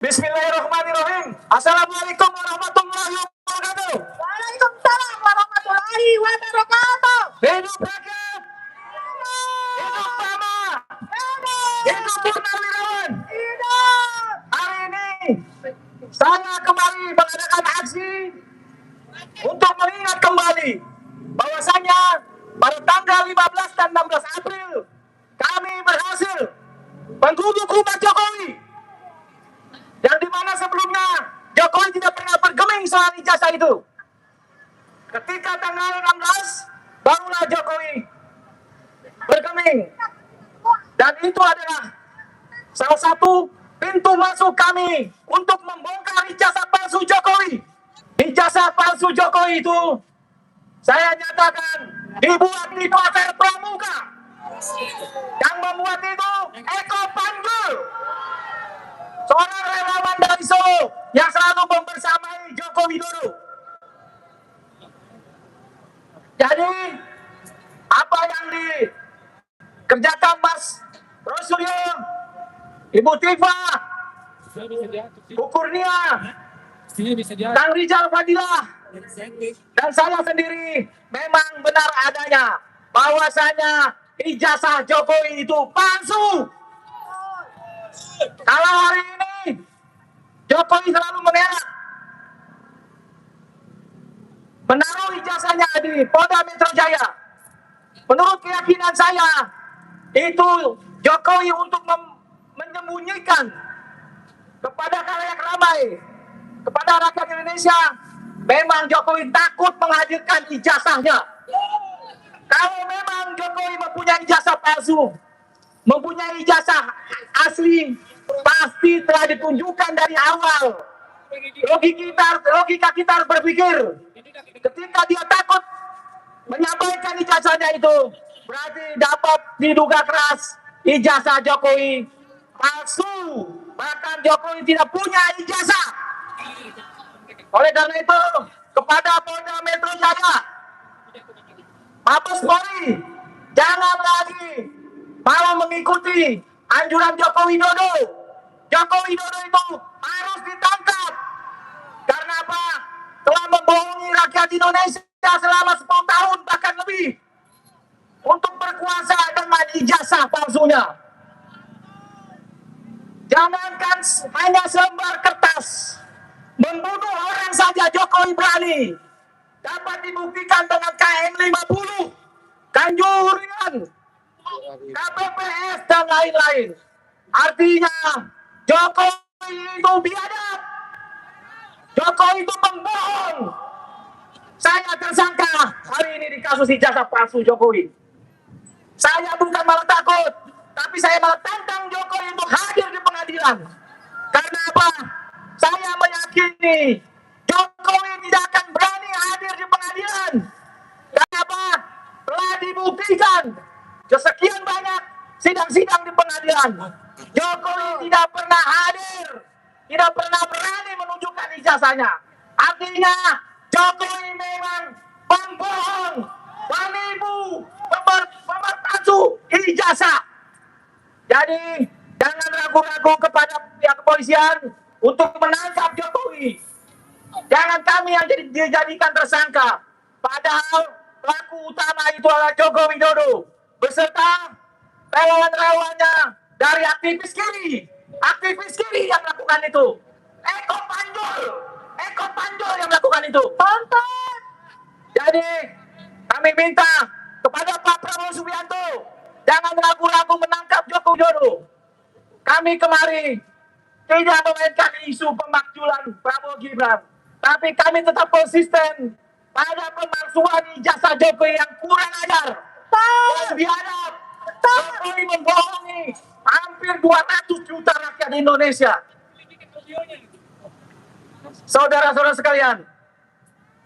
Bismillahirrahmanirrahim. Assalamualaikum warahmatullahi wabarakatuh. Waalaikumsalam warahmatullahi wabarakatuh. Hidup rakyat, hidup Bama, hidup Purnawirawan. Hidup. Hari ini saya kembali mengadakan aksi untuk mengingat kembali bahwasanya pada tanggal 15 dan 16 April kami berhasil menggubuk rumah Jokowi, yang dimana sebelumnya Jokowi tidak pernah bergeming soal ijazah itu. Ketika tanggal 16 barulah Jokowi bergeming, dan itu adalah salah satu pintu masuk kami untuk membongkar ijazah palsu Jokowi. Ijazah palsu Jokowi itu saya nyatakan dibuat di Novel Pramuka. Yang membuat itu Eko Panjul, seorang relawan dari Solo yang selalu membersamai Joko Widodo. Jadi apa yang dikerjakan Mas Rosulio, Ibu Tifa, Bu Kurnia, Kang Rizal Fadilah, dan saya sendiri memang benar adanya bahwasanya ijazah Jokowi itu palsu. Kalau hari ini Jokowi selalu mengelak menaruh ijazahnya di Polda Metro Jaya, menurut keyakinan saya itu Jokowi untuk menyembunyikan kepada khalayak ramai, kepada rakyat Indonesia, memang Jokowi takut menghadirkan ijazahnya. Kalau memang Jokowi mempunyai ijazah palsu, mempunyai ijazah asli, pasti telah ditunjukkan dari awal. Logika kita berpikir, ketika dia takut menyampaikan ijazahnya itu, berarti dapat diduga keras ijazah Jokowi palsu. Bahkan Jokowi tidak punya ijazah. Oleh karena itu, kepada Polda Metro Jaya, Mabes Polri, jangan lagi mau mengikuti anjuran Joko Widodo. Joko Widodo itu harus ditangkap. Karena apa? Telah membohongi rakyat Indonesia selama 10 tahun bahkan lebih untuk berkuasa dengan ijazah palsunya. Jangankan hanya selembar kertas, membunuh orang saja Jokowi berani. Dapat dibuktikan dengan KM 50, Kanjuruhan, KPPS, dan lain-lain. Artinya Jokowi itu biadab, Jokowi itu pembohong. Saya tersangka hari ini di kasus ijazah palsu Jokowi. Saya bukan malah takut, tapi saya malah tantang Jokowi untuk hadir di pengadilan. Karena apa? Saya meyakini Jokowi tidak akan berani hadir di pengadilan. Karena apa? Telah dibuktikan kesekian banyak sidang-sidang di pengadilan, Jokowi tidak pernah hadir, tidak pernah berani menunjukkan ijazahnya. Artinya Jokowi memang pembohong, penipu, pemalsu ijazah. Jadi jangan ragu-ragu kepada pihak kepolisian untuk menangkap Jokowi. Jangan kami yang dijadikan tersangka. Padahal pelaku utama itu adalah Joko Widodo beserta relawan-relawannya dari aktivis kiri yang melakukan itu. Eko Panjul yang melakukan itu. Tonton. Jadi kami minta kepada Pak Prabowo Subianto, jangan ragu-ragu menangkap Joko Widodo. Kami kemari tidak memainkan isu pemakzulan Prabowo Gibran, tapi kami tetap konsisten pada pemalsuan ijazah Jokowi yang kurang ajar, yang biadab. Jokowi membohongi hampir 200 juta rakyat Indonesia. Saudara-saudara sekalian,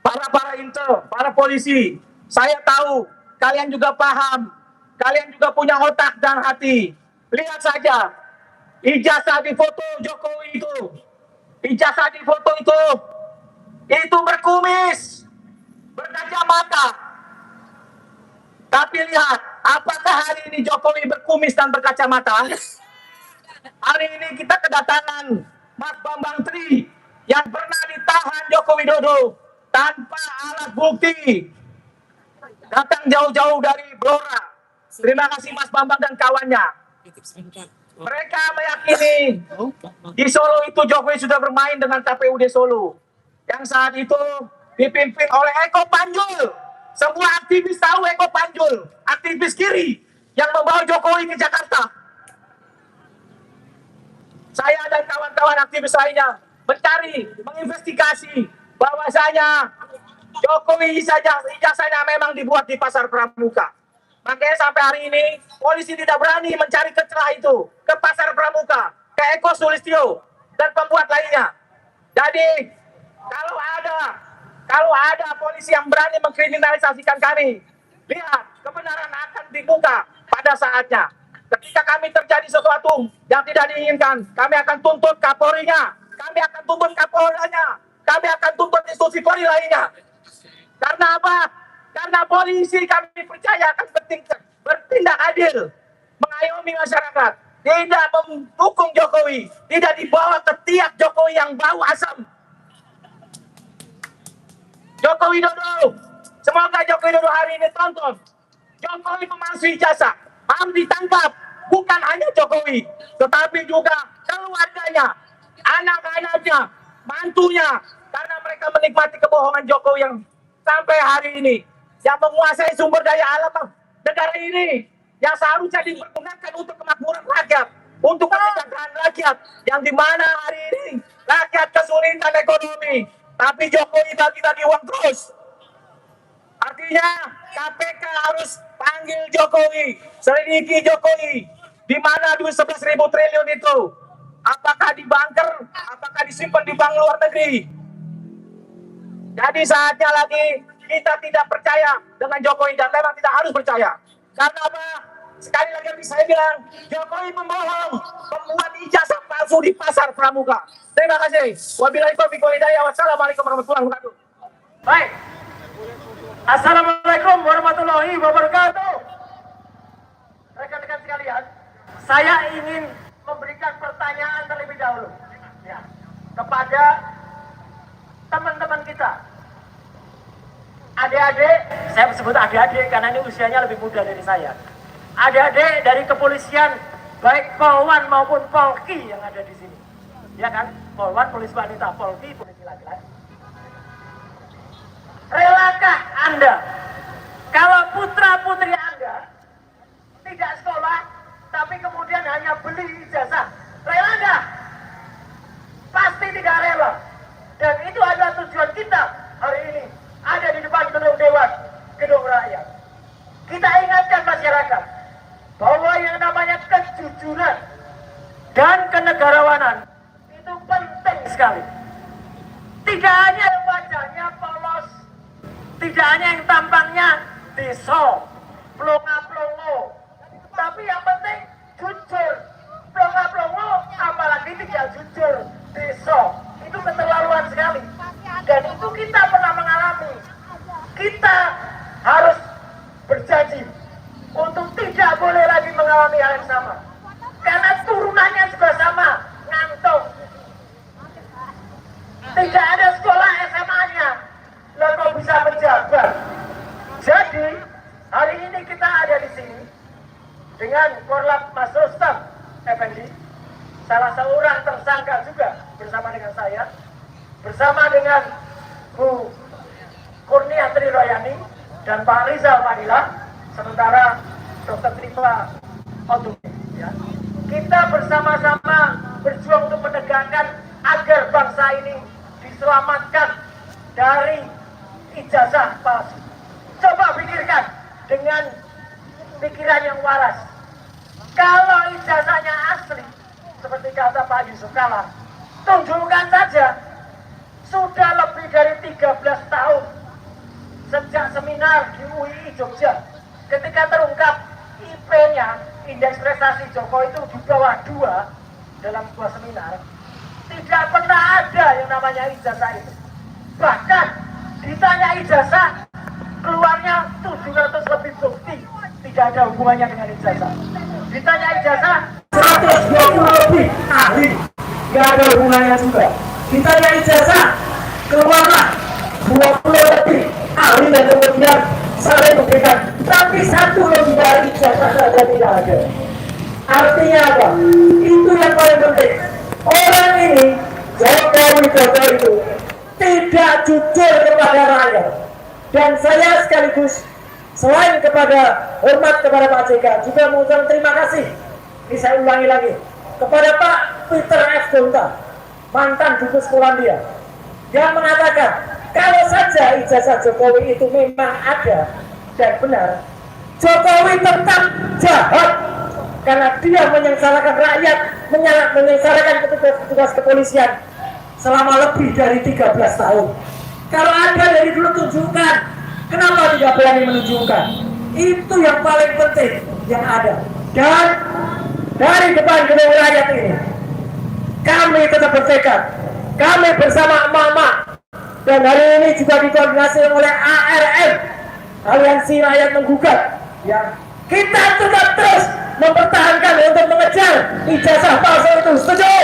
para intel, para polisi, saya tahu kalian juga paham, kalian juga punya otak dan hati. Lihat saja ijazah di foto Jokowi itu, ijazah di foto itu berkumis, berkacamata. Tapi lihat, apakah hari ini Jokowi berkumis dan berkacamata? Hari ini kita kedatangan Mas Bambang Tri yang pernah ditahan Joko Widodo tanpa alat bukti, datang jauh-jauh dari Blora. Terima kasih Mas Bambang dan kawannya. Mereka meyakini di Solo itu Jokowi sudah bermain dengan KPUD Solo yang saat itu dipimpin oleh Eko Panjul. Semua aktivis tahu Eko Panjul, aktivis kiri yang membawa Jokowi ke Jakarta. Saya dan kawan-kawan aktivis lainnya mencari, menginvestigasi bahwasanya Jokowi ijazahnya memang dibuat di Pasar Pramuka. Makanya sampai hari ini polisi tidak berani mencari ke celah itu ke Pasar Pramuka, ke Eko Sulistyo dan pembuat lainnya. Jadi kalau ada polisi yang berani mengkriminalisasikan kami, lihat kebenaran akan dibuka pada saatnya. Ketika kami terjadi sesuatu yang tidak diinginkan, kami akan tuntut Kapolrinya, kami akan tuntut Kapolanya, kami akan tuntut institusi Polri lainnya. Karena apa? Karena polisi kami percaya akan bertindak adil, mengayomi masyarakat, tidak mendukung Jokowi, tidak dibawa ke tiap Jokowi yang bau asam. Joko Widodo, semoga Joko Widodo hari ini tonton. Jokowi pemalsu ijazah, harus ditangkap. Bukan hanya Jokowi, tetapi juga keluarganya, anak-anaknya, mantunya, karena mereka menikmati kebohongan Jokowi yang sampai hari ini yang menguasai sumber daya alam negara ini yang seharusnya digunakan untuk kemakmuran rakyat, untuk kesejahteraan rakyat, yang dimana hari ini rakyat kesulitan ekonomi, tapi Jokowi bagi-bagi uang terus. Artinya KPK harus panggil Jokowi, selidiki Jokowi, di mana duit 11.000 triliun itu, apakah di bunker, apakah disimpan di bank luar negeri. Jadi saatnya lagi kita tidak percaya dengan Jokowi dan memang tidak harus percaya. Karena apa? Sekali lagi saya bilang, Jokowi pembohong, membuat ijazah palsu di Pasar Pramuka. Terima kasih. Wabillahi taufiq wal hidayah. Wassalamualaikum warahmatullahi wabarakatuh. Baik. Assalamualaikum warahmatullahi wabarakatuh. Rekan-rekan sekalian, saya ingin memberikan pertanyaan terlebih dahulu ya, kepada teman-teman kita. Adik-adik, saya sebut adik-adik karena ini usianya lebih muda dari saya. Adik-adik dari kepolisian, baik Polwan maupun Polki yang ada di sini. Ya kan? Polwan, polisi wanita, Polki, polisi laki-laki. Relakah Anda kalau putra-putri Anda tidak sekolah, tapi kemudian hanya beli ijazah? Rela nggak? Pasti tidak rela. Dan itu adalah tujuan kita hari ini ada di depan gedung Dewan, gedung rakyat. Kita ingatkan masyarakat bahwa yang namanya kejujuran dan kenegarawanan itu penting sekali. Tidak hanya wajahnya polos, tidak hanya yang tampangnya deso, plonga-plongo, tapi yang penting jujur. Plonga-plongo apalagi tidak jujur, deso, itu keterlaluan sekali. Dan itu kita pernah mengalami. Kita harus berjanji untuk tidak boleh lagi mengalami hal yang sama. Karena turunannya juga sama, ngantuk. Tidak ada sekolah SMA-nya, lah kok bisa menjabat. Jadi hari ini kita ada di sini dengan Korlap Mas Rustam Effendi, salah seorang tersangka juga bersama dengan saya, bersama dengan Bu Kurnia Triroyani dan Pak Rizal Madila, sementara Dr. Tripa Otumi. Ya. Kita bersama-sama berjuang untuk menegakkan agar bangsa ini diselamatkan dari ijazah palsu. Coba pikirkan dengan pikiran yang waras. Kalau ijazahnya asli, seperti kata Pak Yusuf Kala, tunjukkan saja. Sudah lebih dari 13 tahun sejak seminar di UII Jogja, ketika terungkap IP-nya, indeks prestasi Jokowi itu di bawah 2 dalam sebuah seminar, tidak pernah ada yang namanya ijazah itu. Bahkan ditanya ijazah, keluarnya 700 lebih bukti tidak ada hubungannya dengan ijazah. Ditanya ijazah, 120 lebih ahli nggak ada hubungannya juga. Kita yang ijazah keluarlah 20 lebih ahli dan kemudian saling memberikan, tapi satu lembar ijazah saja tidak ada. Artinya apa? Itu yang paling penting. Orang ini Joko Widodo itu tidak jujur kepada rakyat. Dan saya sekaligus selain kepada hormat kepada Pak JK juga mengucapkan terima kasih. Ini saya ulangi lagi kepada Pak Peter F. Gonta, mantan dubes Polandia, yang mengatakan kalau saja ijazah Jokowi itu memang ada dan benar, Jokowi tetap jahat karena dia menyengsarakan rakyat, menyengsarakan petugas kepolisian selama lebih dari 13 tahun. Kalau ada dari dulu tunjukkan, kenapa tidak berani menunjukkan? Itu yang paling penting yang ada. Dan dari depan gedung rakyat ini, kami tetap bertekad, kami bersama emak-emak, dan hari ini juga dikoordinasi oleh ARM, Aliansi Rakyat Menggugat, ya, kita tetap terus mempertahankan untuk mengejar ijazah palsu itu. Setuju?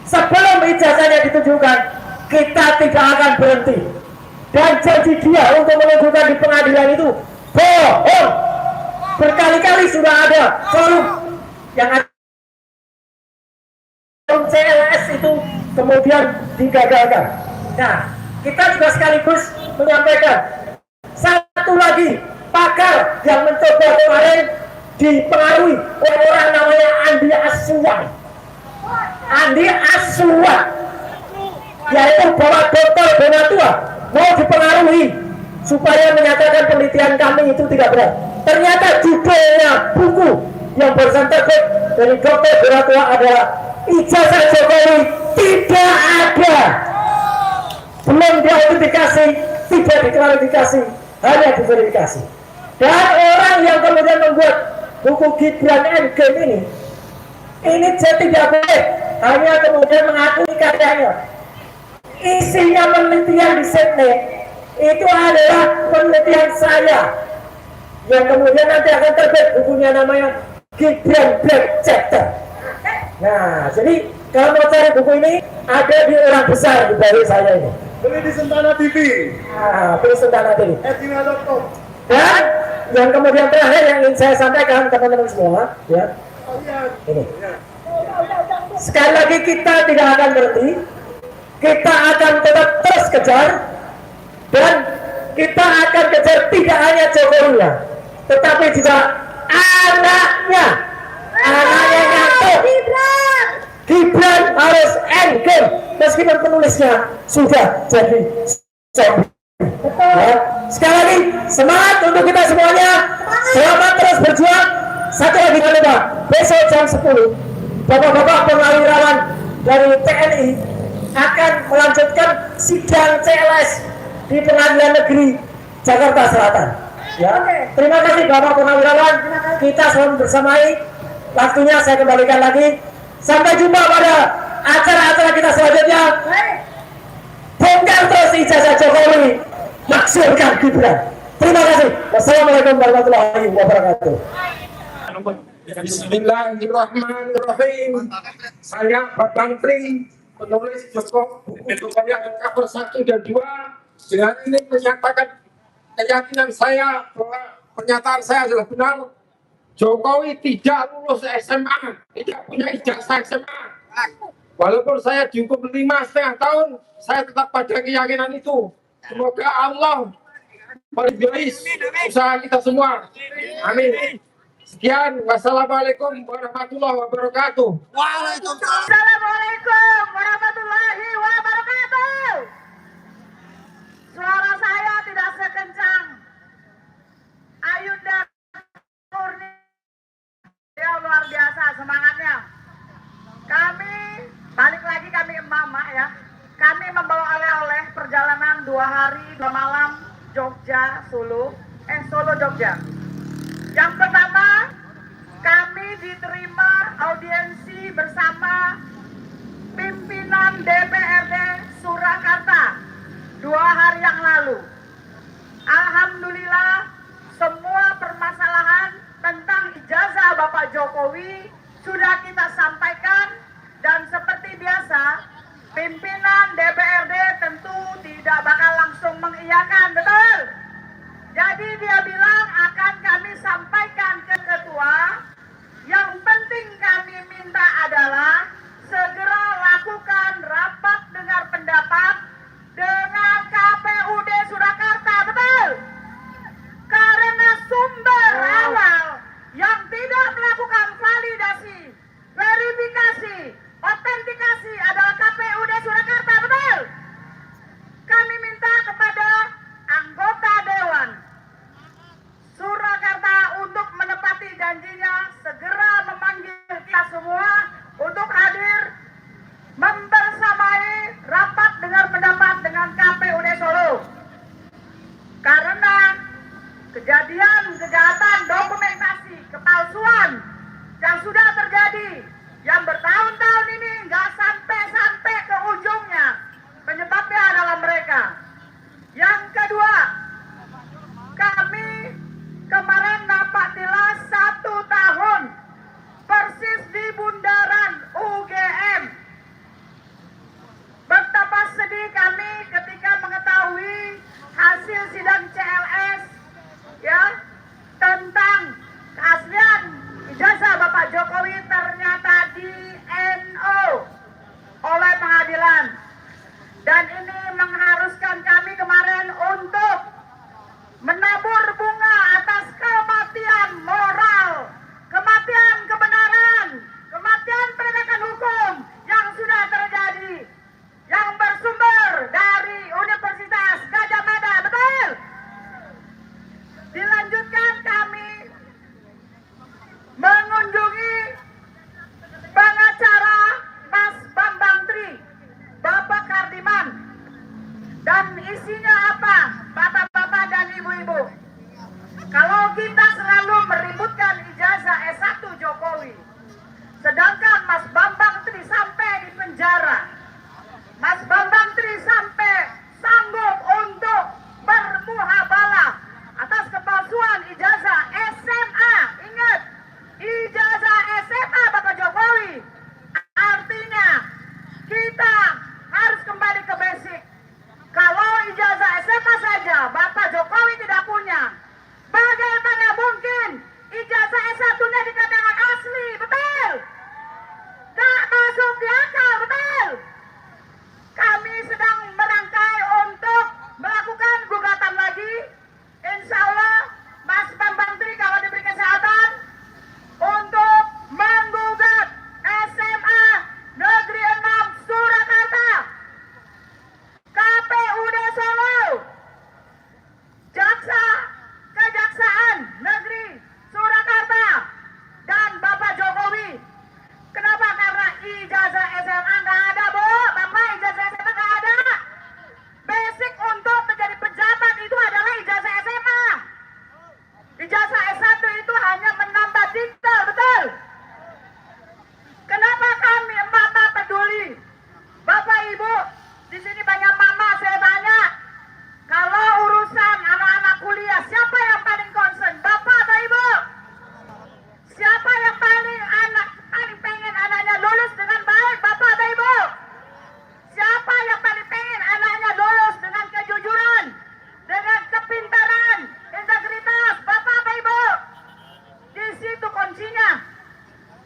Sebelum ijazahnya ditunjukkan, kita tidak akan berhenti. Dan janji dia untuk menunjukkan di pengadilan itu bohong. Berkali-kali sudah ada forum yang ada CLS itu kemudian digagalkan. Nah, kita juga sekaligus menyampaikan satu lagi pakar yang mencoba kemarin dipengaruhi oleh orang namanya Andi Aswan. Andi Aswan, yaitu bawa Dr. Donatua mau dipengaruhi supaya menyatakan penelitian kami itu tidak benar. Ternyata judulnya buku yang barusan terbit dari Dr. Donatua adalah ijazah Jokowi tidak ada, belum diidentifikasi, tidak diklarifikasi, hanya diverifikasi. Dan orang yang kemudian membuat buku Gibran Endgame ini tidak boleh hanya kemudian mengakui karyanya. Isinya penelitian di Sydney itu adalah penelitian saya yang kemudian nanti akan terbit bukunya, namanya Gibran Black Chapter. Nah, jadi kalau mau cari buku ini ada di Orang Besar di bawah saya ini. Beli di Sentana TV. Nah, beli Sentana TV. @gmail.com. Dan yang kemudian terakhir yang ingin saya sampaikan teman-teman semua, ya, ini. Sekali lagi kita tidak akan berhenti, kita akan tetap terus kejar, dan kita akan kejar tidak hanya Jokowi-nya, tetapi juga anaknya nyatu. Gibran harus endgame, meskipun penulisnya sudah jadi zombie. Ya. Sekali lagi semangat untuk kita semuanya, selamat terus berjuang. Satu lagi jangan lupa, besok jam 10 bapak-bapak purnawirawan dari TNI akan melanjutkan sidang CLS di Pengadilan Negeri Jakarta Selatan. Ya, terima kasih bapak purnawirawan, kita selalu bersamai. Waktunya saya kembalikan lagi. Sampai jumpa pada acara-acara kita selanjutnya. Bongkar terus ijazah Jokowi, maksudkan Gibran. Terima kasih. Wassalamualaikum warahmatullahi wabarakatuh. Bismillahirrahmanirrahim. Saya Pak Bantri, penulis buku Jokowi cover 1 dan 2. Dengan ini menyatakan keyakinan saya bahwa pernyataan saya adalah benar. Jokowi tidak lulus SMA, tidak punya ijazah SMA. Walaupun saya dihukum 5,5 tahun, saya tetap pada keyakinan itu. Semoga Allah meridhoi usaha kita semua. Amin. Sekian, wassalamualaikum warahmatullahi wabarakatuh. Assalamualaikum warahmatullahi wabarakatuh. Suara saya tidak sekencang Ayunda Murni. Ya, luar biasa semangatnya. Kami balik lagi, kami emak-emak ya. Kami membawa oleh-oleh perjalanan 2 hari 2 malam Solo Jogja. Yang pertama, kami diterima audiensi bersama pimpinan DPRD Surakarta 2 hari yang lalu. Alhamdulillah, semua permasalahan tentang ijazah Bapak Jokowi sudah kita sampaikan, dan pimpinan DPRD tentu tidak bakal langsung mengiyakan, betul? Jadi dia bilang akan kami sampaikan ke ketua. Yang penting kami minta adalah segera lakukan rapat dengar pendapat dengan KPUD Surakarta, betul? Karena sumber awal yang tidak melakukan validasi, verifikasi, autentikasi adalah KPUD Surakarta, betul? Kami minta kepada anggota Dewan Surakarta untuk menepati janjinya, segera memanggil kita semua untuk hadir membersamai rapat dengar pendapat dengan KPUD Solo. Karena kejadian kejahatan dokumentasi kepalsuan yang sudah terjadi, yang bertahun-tahun ini nggak sampai ke ujungnya, penyebabnya adalah mereka. Yang kedua, kami kemarin dapat tilas 1 tahun persis di bundaran UGM. Betapa sedih kami ketika mengetahui hasil sidang CLS ya tentang keaslian ijazah Bapak Jokowi ternyata di NO oleh pengadilan. Dan ini mengharuskan kami kemarin untuk menabur bunga atas kematian moral, kematian kebenaran, kematian penegakan hukum yang sudah terjadi, yang bersumber dari Universitas Gadjah Mada, betul? Dilanjutkan kami mengunjungi pengacara Mas Bambang Tri, Bapak Kardiman. Dan isinya apa, bapak-bapak dan ibu-ibu? Kalau kita selalu meributkan ijazah S1 Jokowi, sedangkan Mas Bambang Tri sampai di penjara, Mas Bambang Tri sampai sanggup untuk bermuhabalah atas kepalsuan ijazah SMA. Ingat, ijazah SMA Bapak Jokowi. Artinya kita harus kembali ke basic. Kalau ijazah SMA saja Bapak Jokowi tidak punya, bagaimana mungkin ijazah S1-nya dikatakan asli, betul? Tak masuk di akal, betul? Kami sedang merangkai untuk melakukan gugatan lagi. Insya Allah Mas Bambang Tri kalau diberi kesehatan untuk menggugat SMA Negeri 6 Surakarta, KPUD Solo, Kejaksaan Negeri Surakarta, dan Bapak Jokowi. Kenapa? Karena ijazah SMA nggak ada, Bu. Bapak, ijazah SMA nggak ada. Basic untuk menjadi pejabat itu adalah ijazah SMA. Ijazah S1 itu hanya menambah titel, betul? Kenapa kami emak-emak peduli? Bapak Ibu, di sini banyak mama, saya tanya. Kalau urusan anak-anak kuliah, siapa yang paling concern? Bapak atau Ibu? Siapa yang paling pengen anaknya lulus dengan baik? Bapak atau Ibu? Siapa yang paling pengen anaknya lulus dengan kejujuran, dengan kepintaran, integritas? Bapak atau Ibu? Di situ kuncinya.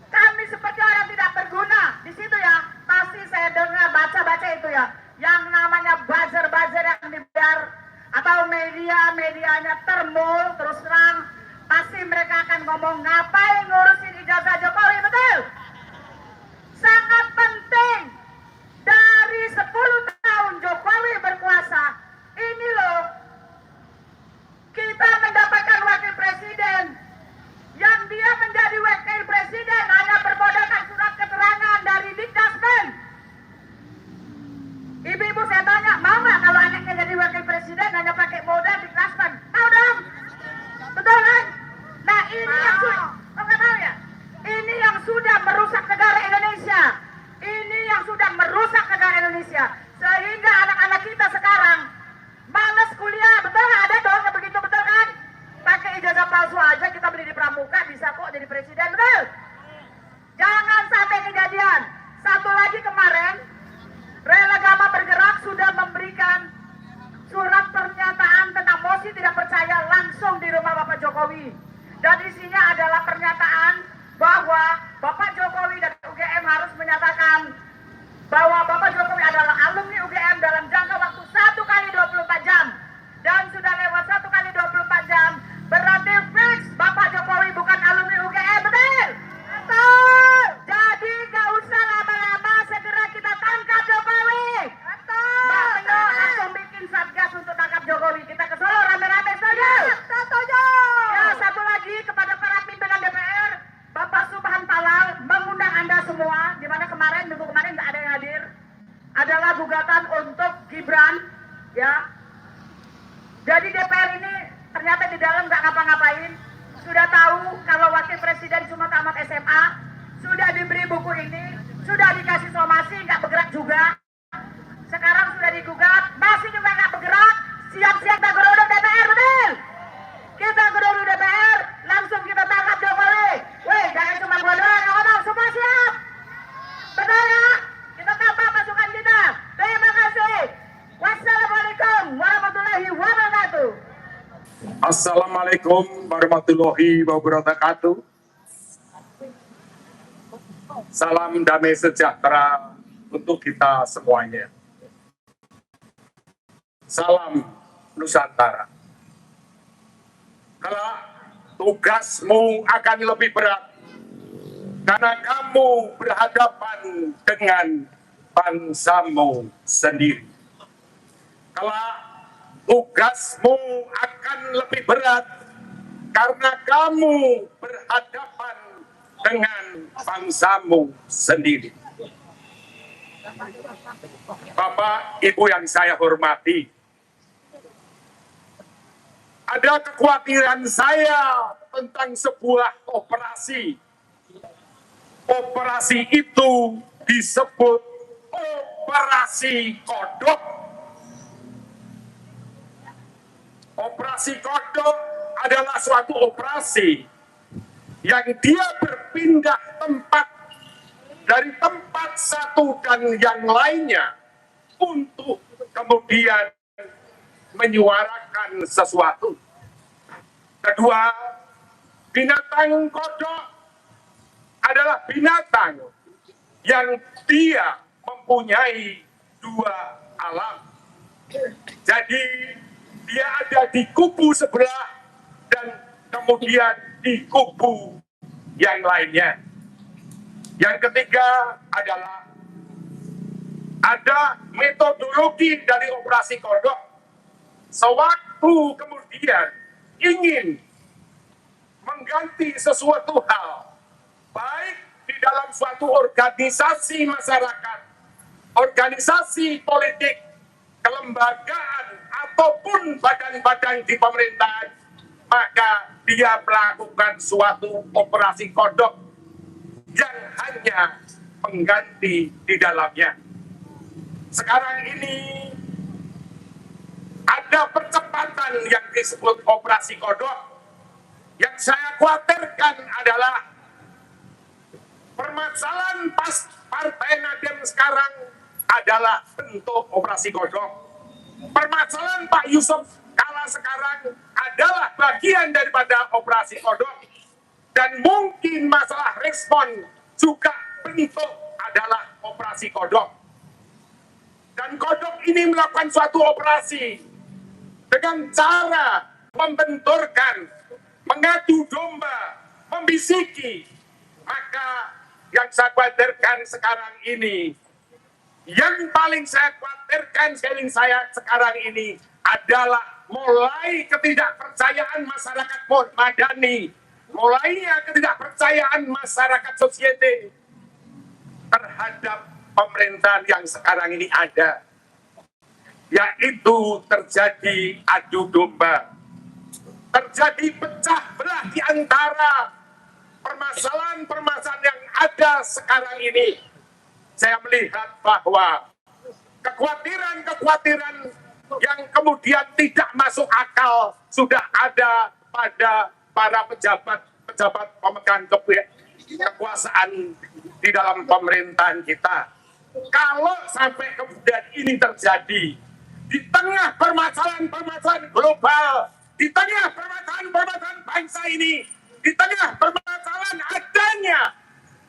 Kami seperti orang tidak berguna. Di situ ya, pasti saya dengar baca-baca itu ya, yang namanya buzzer-buzzer yang dibiar atau media-medianya termul, terus terang pasti mereka akan ngomong ngapain ngurusin ijazah Jokowi, betul? Sangat penting. Dari 10 tahun Jokowi berkuasa ini loh, kita mendapatkan wakil presiden yang dia menjadi wakil presiden hanya bermodalkan surat keterangan dari Dikdasmen. Ibu-ibu saya tanya, mau nggak kalau anaknya jadi wakil presiden hanya pakai modal Dikdasmen? Tahu dong? Betul kan? Nah ini yang sudah, nggak tahu ya? Ini yang sudah merusak negara Indonesia. Ini yang sudah merusak negara Indonesia. Sehingga anak-anak kita sekarang malas kuliah, betul nggak? Ada dong yang begitu, betul kan? Pakai ijazah palsu aja kita beli di pramuka bisa kok jadi presiden, betul? Jangan sampai kejadian. Satu lagi kemarin adalah gugatan untuk Gibran, ya. Jadi DPR ini ternyata di dalam nggak ngapa-ngapain, sudah tahu kalau wakil presiden cuma tamat SMA, sudah diberi buku ini, sudah dikasih somasi, nggak bergerak juga. Sekarang sudah digugat, masih juga nggak bergerak, siap-siap kita geruduk DPR, betul? Kita geruduk DPR, langsung kita tangkap Jokowi. Weh, jangan cuma gua doang, ngomong, semua siap. Betul ya? Kita tangkap pasukan kita. Terima kasih. Wassalamualaikum warahmatullahi wabarakatuh. Assalamualaikum warahmatullahi wabarakatuh. Salam damai sejahtera untuk kita semuanya. Salam Nusantara. Kelak tugasmu akan lebih berat karena kamu berhadapan dengan bangsamu sendiri. Kelak tugasmu akan lebih berat karena kamu berhadapan dengan bangsamu sendiri. Bapak, Ibu yang saya hormati, ada kekhawatiran saya tentang sebuah operasi. Operasi itu disebut operasi kodok. Operasi kodok adalah suatu operasi yang dia berpindah tempat dari tempat satu dan yang lainnya untuk kemudian menyuarakan sesuatu. Kedua, binatang kodok adalah binatang yang dia mempunyai dua alam. Jadi dia ada di kubu sebelah dan kemudian di kubu yang lainnya. Yang ketiga adalah ada metodologi dari operasi kodok. Sewaktu kemudian ingin mengganti sesuatu hal, baik di dalam suatu organisasi masyarakat, organisasi politik, kelembagaan, ataupun badan-badan di pemerintahan, maka dia melakukan suatu operasi kodok yang hanya mengganti di dalamnya. Sekarang ini ada percepatan yang disebut operasi kodok. Yang saya khawatirkan adalah permasalahan Partai Nasdem sekarang adalah bentuk operasi kodok. Permasalahan Pak Yusuf Kala sekarang adalah bagian daripada operasi kodok. Dan mungkin masalah respon juga bentuk adalah operasi kodok. Dan kodok ini melakukan suatu operasi dengan cara membenturkan, mengadu domba, membisiki. Maka yang saya khawatirkan sekarang ini, yang paling saya khawatirkan sekarang ini adalah mulai ketidakpercayaan masyarakat madani, mulainya ketidakpercayaan masyarakat sosiete terhadap pemerintahan yang sekarang ini ada, yaitu terjadi adu domba, terjadi pecah belah di antara permasalahan-permasalahan yang ada sekarang ini. Saya melihat bahwa kekhawatiran-kekhawatiran yang kemudian tidak masuk akal sudah ada pada para pejabat pemegang kekuasaan di dalam pemerintahan kita. Kalau sampai kemudian ini terjadi di tengah permasalahan-permasalahan global, di tengah permasalahan-permasalahan bangsa ini, di tengah permasalahan adanya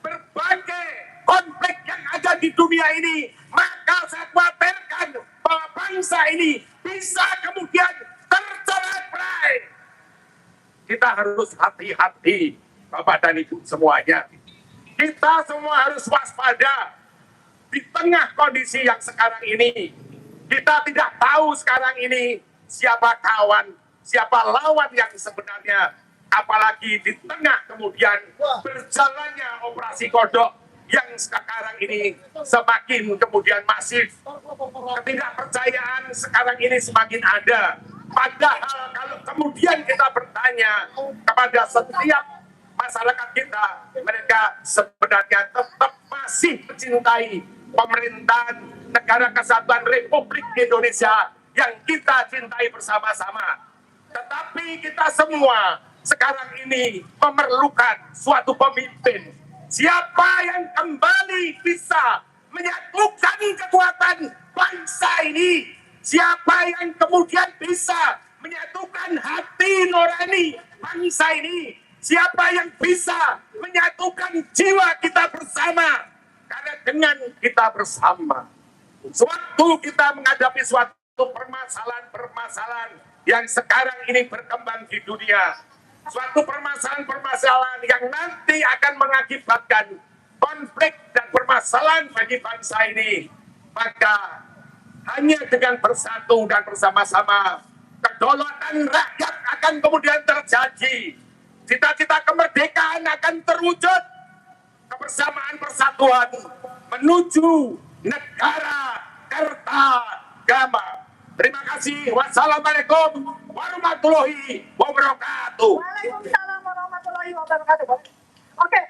berbagai konflik yang ada di dunia ini, maka saya khawatirkan bahwa bangsa ini bisa kemudian tercelakai. Kita harus hati-hati, Bapak dan Ibu semuanya. Kita semua harus waspada di tengah kondisi yang sekarang ini. Kita tidak tahu sekarang ini siapa kawan, siapa lawan yang sebenarnya. Apalagi di tengah kemudian berjalannya operasi kodok yang sekarang ini semakin kemudian masif. Ketidakpercayaan sekarang ini semakin ada. Padahal kalau kemudian kita bertanya kepada setiap masyarakat kita, mereka sebenarnya tetap masih mencintai pemerintahan Negara Kesatuan Republik Indonesia yang kita cintai bersama-sama. Tetapi kita semua sekarang ini memerlukan suatu pemimpin. Siapa yang kembali bisa menyatukan kekuatan bangsa ini? Siapa yang kemudian bisa menyatukan hati nurani bangsa ini? Siapa yang bisa menyatukan jiwa kita bersama? Karena dengan kita bersama, sewaktu kita menghadapi suatu permasalahan-permasalahan yang sekarang ini berkembang di dunia, suatu permasalahan-permasalahan yang nanti akan mengakibatkan konflik dan permasalahan bagi bangsa ini, maka hanya dengan bersatu dan bersama-sama, kedaulatan rakyat akan kemudian terjadi. Cita-cita kemerdekaan akan terwujud. Kebersamaan persatuan menuju negara Kertagama. Terima kasih. Wassalamualaikum warahmatullahi wabarakatuh. Waalaikumsalam warahmatullahi wabarakatuh. Oke,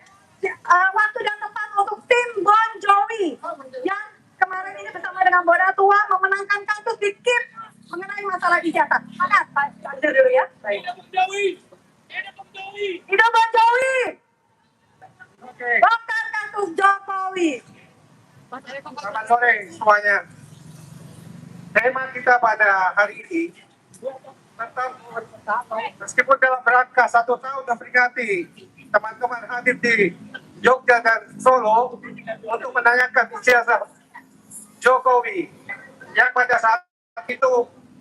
waktu dan tempat untuk tim Bon Jovi yang kemarin ini bersama dengan Boda Tua memenangkan kasus di KIP mengenai masalah ijazah. Maka Pak dulu ya. Hidup Bon Jovi. Bongkar kasus Jokowi. Selamat sore semuanya. Tema kita pada hari ini tentang meskipun dalam rangka 1 tahun memperingati teman-teman hadir di Jogja dan Solo untuk menanyakan ijazah Jokowi yang pada saat itu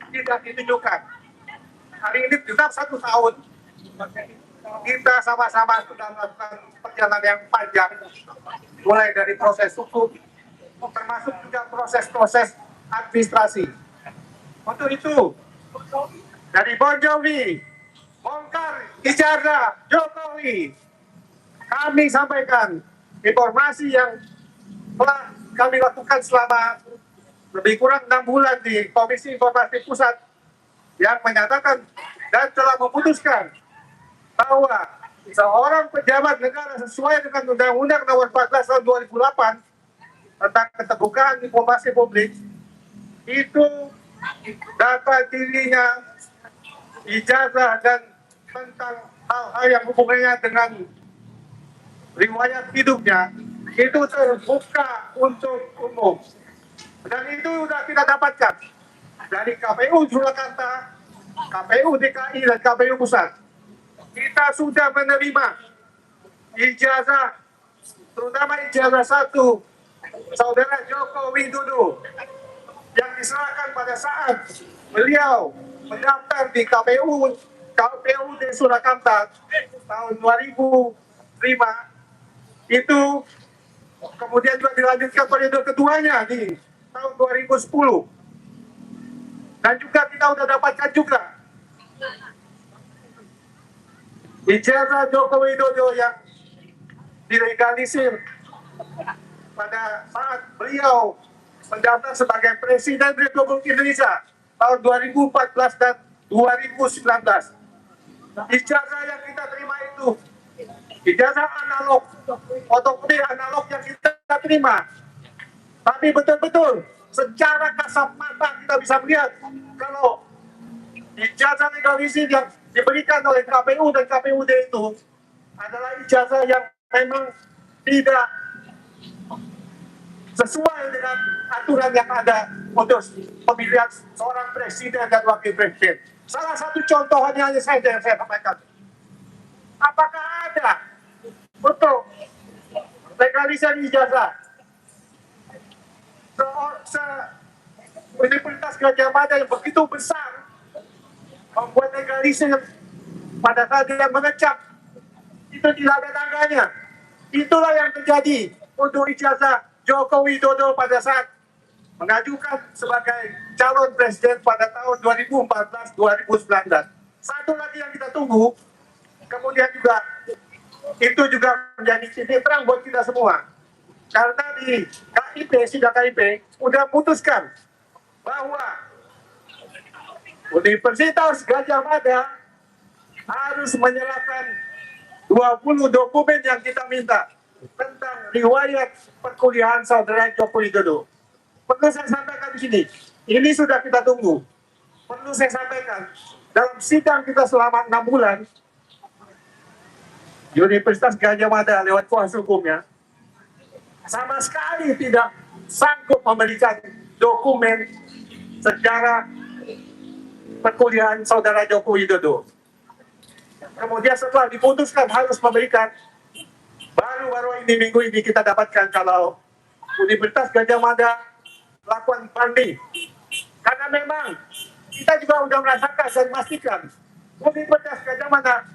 tidak ditunjukkan. Hari ini genap 1 tahun. Kita sama-sama sudah melakukan perjalanan yang panjang, mulai dari proses hukum, termasuk juga proses-proses administrasi. Untuk itu, dari Bon Jovi, bongkar ijazah Jokowi, kami sampaikan informasi yang telah kami lakukan selama lebih kurang 6 bulan di Komisi Informasi Pusat yang menyatakan dan telah memutuskan bahwa seorang pejabat negara sesuai dengan Undang-Undang Nomor 14 Tahun 2008 tentang keterbukaan informasi publik itu dapat dirinya ijazah dan tentang hal-hal yang hubungannya dengan riwayat hidupnya itu terbuka untuk umum, dan itu sudah kita dapatkan dari KPU Surakarta, KPU DKI dan KPU Pusat. Kita sudah menerima ijazah, terutama ijazah 1 Saudara Joko Widodo yang diserahkan pada saat beliau mendaftar di KPUD Surakarta tahun 2005. Itu kemudian juga dilanjutkan periode keduanya di tahun 2010. Dan juga kita sudah dapatkan juga ijazah Joko Widodo yang dilegalisir pada saat beliau mendaftar sebagai Presiden Republik Indonesia tahun 2014 dan 2019. Ijazah yang kita terima itu ijazah analog, fotokopi analog yang kita terima. Tapi betul-betul secara kasat mata kita bisa melihat kalau ijazah legalisir yang diberikan oleh KPU dan KPUD itu adalah ijazah yang memang tidak sesuai dengan aturan yang ada untuk pemilihan seorang presiden dan wakil presiden. Salah satu contoh hanya saya sampaikan. Apakah ada untuk legalisasi ijazah Universitas Gadjah Mada yang begitu besar membuat legalisir pada saat dia mengecap itu tidak ada tanggalnya. Itulah yang terjadi untuk ijazah Joko Widodo pada saat mengajukan sebagai calon presiden pada tahun 2014-2019. Satu lagi yang kita tunggu, kemudian juga itu juga menjadi titik terang buat kita semua. Karena di KIP, sidang KIP, sudah putuskan bahwa Universitas Gajah Mada harus menyerahkan 20 dokumen yang kita minta tentang riwayat perkuliahan saudara Joko Widodo. Perlu saya sampaikan di sini, ini sudah kita tunggu. Perlu saya sampaikan, dalam sidang kita selama 6 bulan, Universitas Gajah Mada lewat kuasa hukumnya, sama sekali tidak sanggup memberikan dokumen secara perkuliahan saudara Joko Widodo. Kemudian setelah diputuskan harus memberikan, baru-baru ini minggu ini kita dapatkan kalau Universitas Gajah Mada lakukan banding. Karena memang kita juga sudah merasakan dan memastikan Universitas Gajah Mada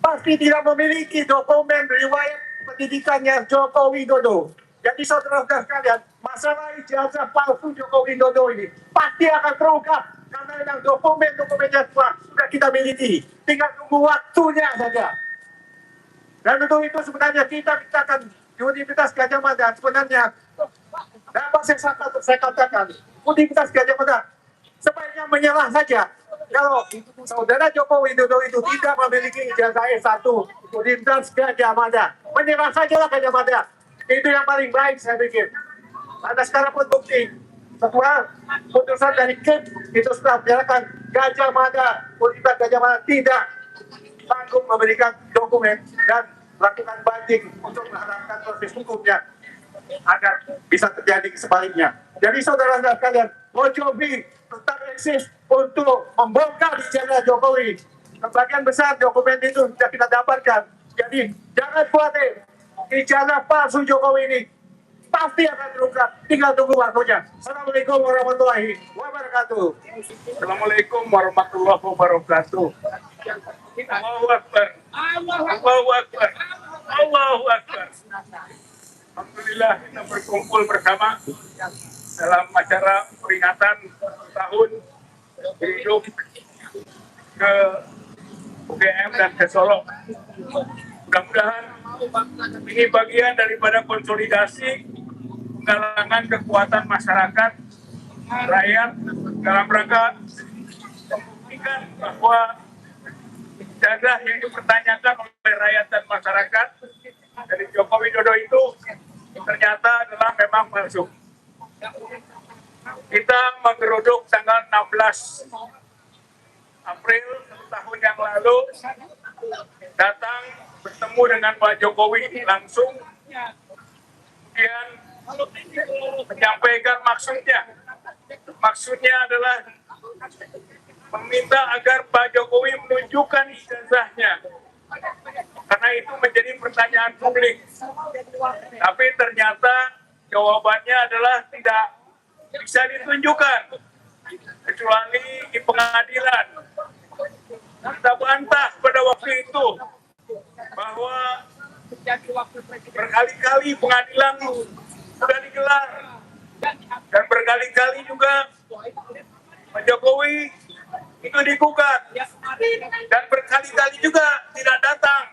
pasti tidak memiliki dokumen riwayat pendidikannya Joko Widodo. Jadi saudara-saudara sekalian, masalah ijazah palsu Joko Widodo ini pasti akan terungkap karena yang dokumen-dokumennya sudah kita miliki. Tinggal tunggu waktunya saja. Dan untuk itu sebenarnya kita akan Universitas Gajah Mada sebenarnya dapat saya katakan Universitas Gajah Mada sebaiknya menyerah saja. Kalau saudara Joko Widodo itu tidak memiliki ijazah S1 Universitas Gajah Mada, menyerah sajalah Gajah Mada. Itu yang paling baik saya pikir. Karena sekarang pun bukti setelah putusan dari KIP itu sudah menyerahkan Gajah Mada, Universitas Gajah Mada tidak sanggup memberikan dokumen dan lakukan banding untuk mengharapkan proses hukumnya agar bisa terjadi sebaliknya. Jadi saudara-saudara sekalian, Mojobi tetap eksis untuk membongkar ijazah Jokowi. Sebagian besar dokumen itu sudah kita dapatkan. Jadi jangan khawatir, ijazah palsu Jokowi ini pasti akan terungkap. Tinggal tunggu waktunya. Assalamualaikum warahmatullahi wabarakatuh. Assalamualaikum warahmatullahi wabarakatuh. Allahu Akbar. Allahu Akbar. Allahu Akbar. Alhamdulillah kita berkumpul bersama dalam acara peringatan tahun hidup ke UGM dan ke Solo. Mudah-mudahan ini bagian daripada konsolidasi penggalangan kekuatan masyarakat, rakyat dalam rangka membuktikan bahwa ijazah yang dipertanyakan oleh rakyat dan masyarakat dari Joko Widodo itu ternyata adalah memang palsu. Kita menggeruduk tanggal 16 April tahun yang lalu, datang bertemu dengan Pak Jokowi langsung, kemudian menyampaikan maksudnya. Maksudnya adalah meminta agar Pak Jokowi menunjukkan ijazahnya. Karena itu menjadi pertanyaan publik. Tapi ternyata jawabannya adalah tidak bisa ditunjukkan. Kecuali di pengadilan. Kita bantah pada waktu itu bahwa berkali-kali pengadilan sudah digelar. Dan berkali-kali juga Pak Jokowi itu digugat. Dan berkali-kali juga tidak datang.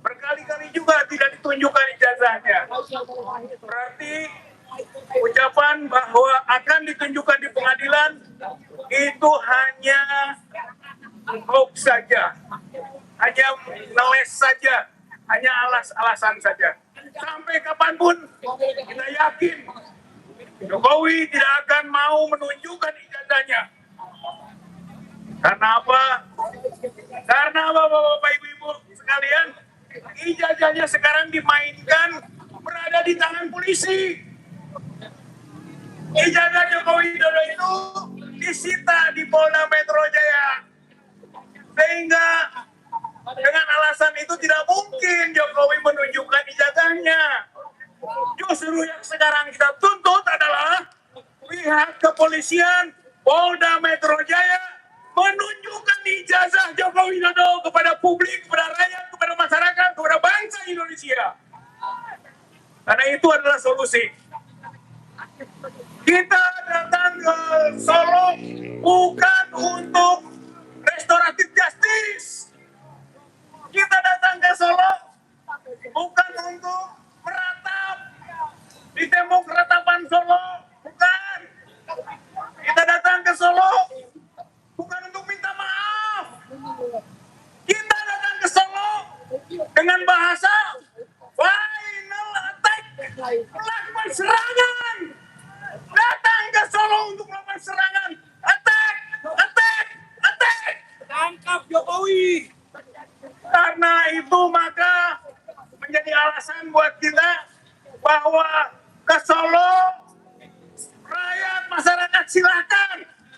Berkali-kali juga tidak ditunjukkan ijazahnya. Berarti ucapan bahwa akan ditunjukkan di pengadilan itu hanya hoax saja. Hanya ngeles saja. Hanya alas-alasan saja. Sampai kapanpun kita yakin Jokowi tidak akan mau menunjukkan ijazahnya. Karena apa? Karena apa Bapak Ibu sekalian? Ijazahnya sekarang dimainkan berada di tangan polisi. Ijazah Joko Widodo itu disita di Polda Metro Jaya. Sehingga dengan alasan itu tidak mungkin Jokowi menunjukkan ijazahnya. Justru yang sekarang kita tuntut adalah pihak kepolisian Polda Metro Jaya menunjukkan ijazah Joko Widodo kepada publik, kepada rakyat, kepada masyarakat, kepada bangsa Indonesia. Karena itu adalah solusi. Kita datang ke Solo bukan untuk restoratif justice. Kita datang ke Solo bukan untuk meratap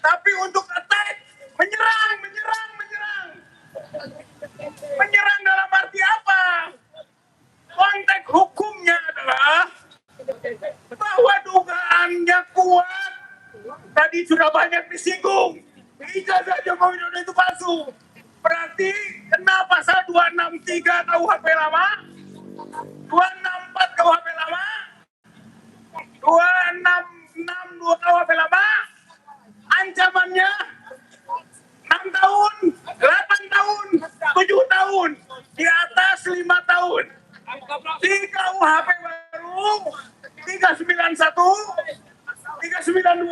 Tapi untuk attack, menyerang. Menyerang dalam arti apa? Konteks hukumnya adalah bahwa dugaannya kuat. Tadi sudah banyak disinggung. Ijazah Joko Widodo itu palsu. Berarti kena pasal 263 KUHP lama, 264 KUHP lama, 2662 KUHP lama. Ancamannya 6 tahun, 8 tahun, 7 tahun, di atas 5 tahun. Di KUHP baru 391, 392,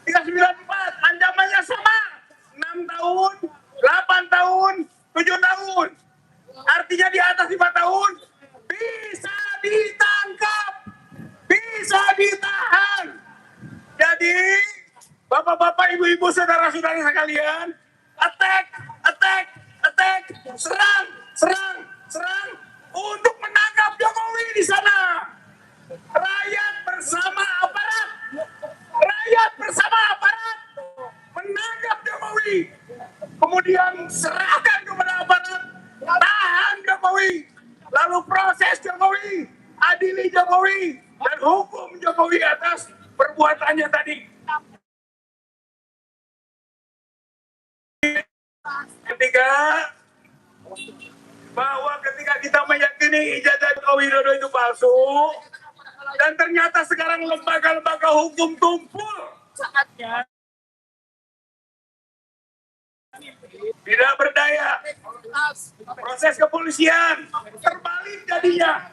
394, ancamannya sama, 6 tahun, 8 tahun, 7 tahun. Artinya di atas 5 tahun bisa ditangkap, bisa ditahan. Jadi bapak-bapak, ibu-ibu, saudara-saudara sekalian, attack, serang untuk menangkap Jokowi di sana. Rakyat bersama aparat menangkap Jokowi, kemudian serahkan kepada aparat, tahan Jokowi, lalu proses Jokowi, adili Jokowi, dan hukum Jokowi atas perbuatannya tadi. Ketiga, bahwa ketika kita meyakini ijazah Joko Widodo itu palsu, dan ternyata sekarang lembaga-lembaga hukum tumpul, saatnya tidak berdaya. Proses kepolisian terbalik jadinya.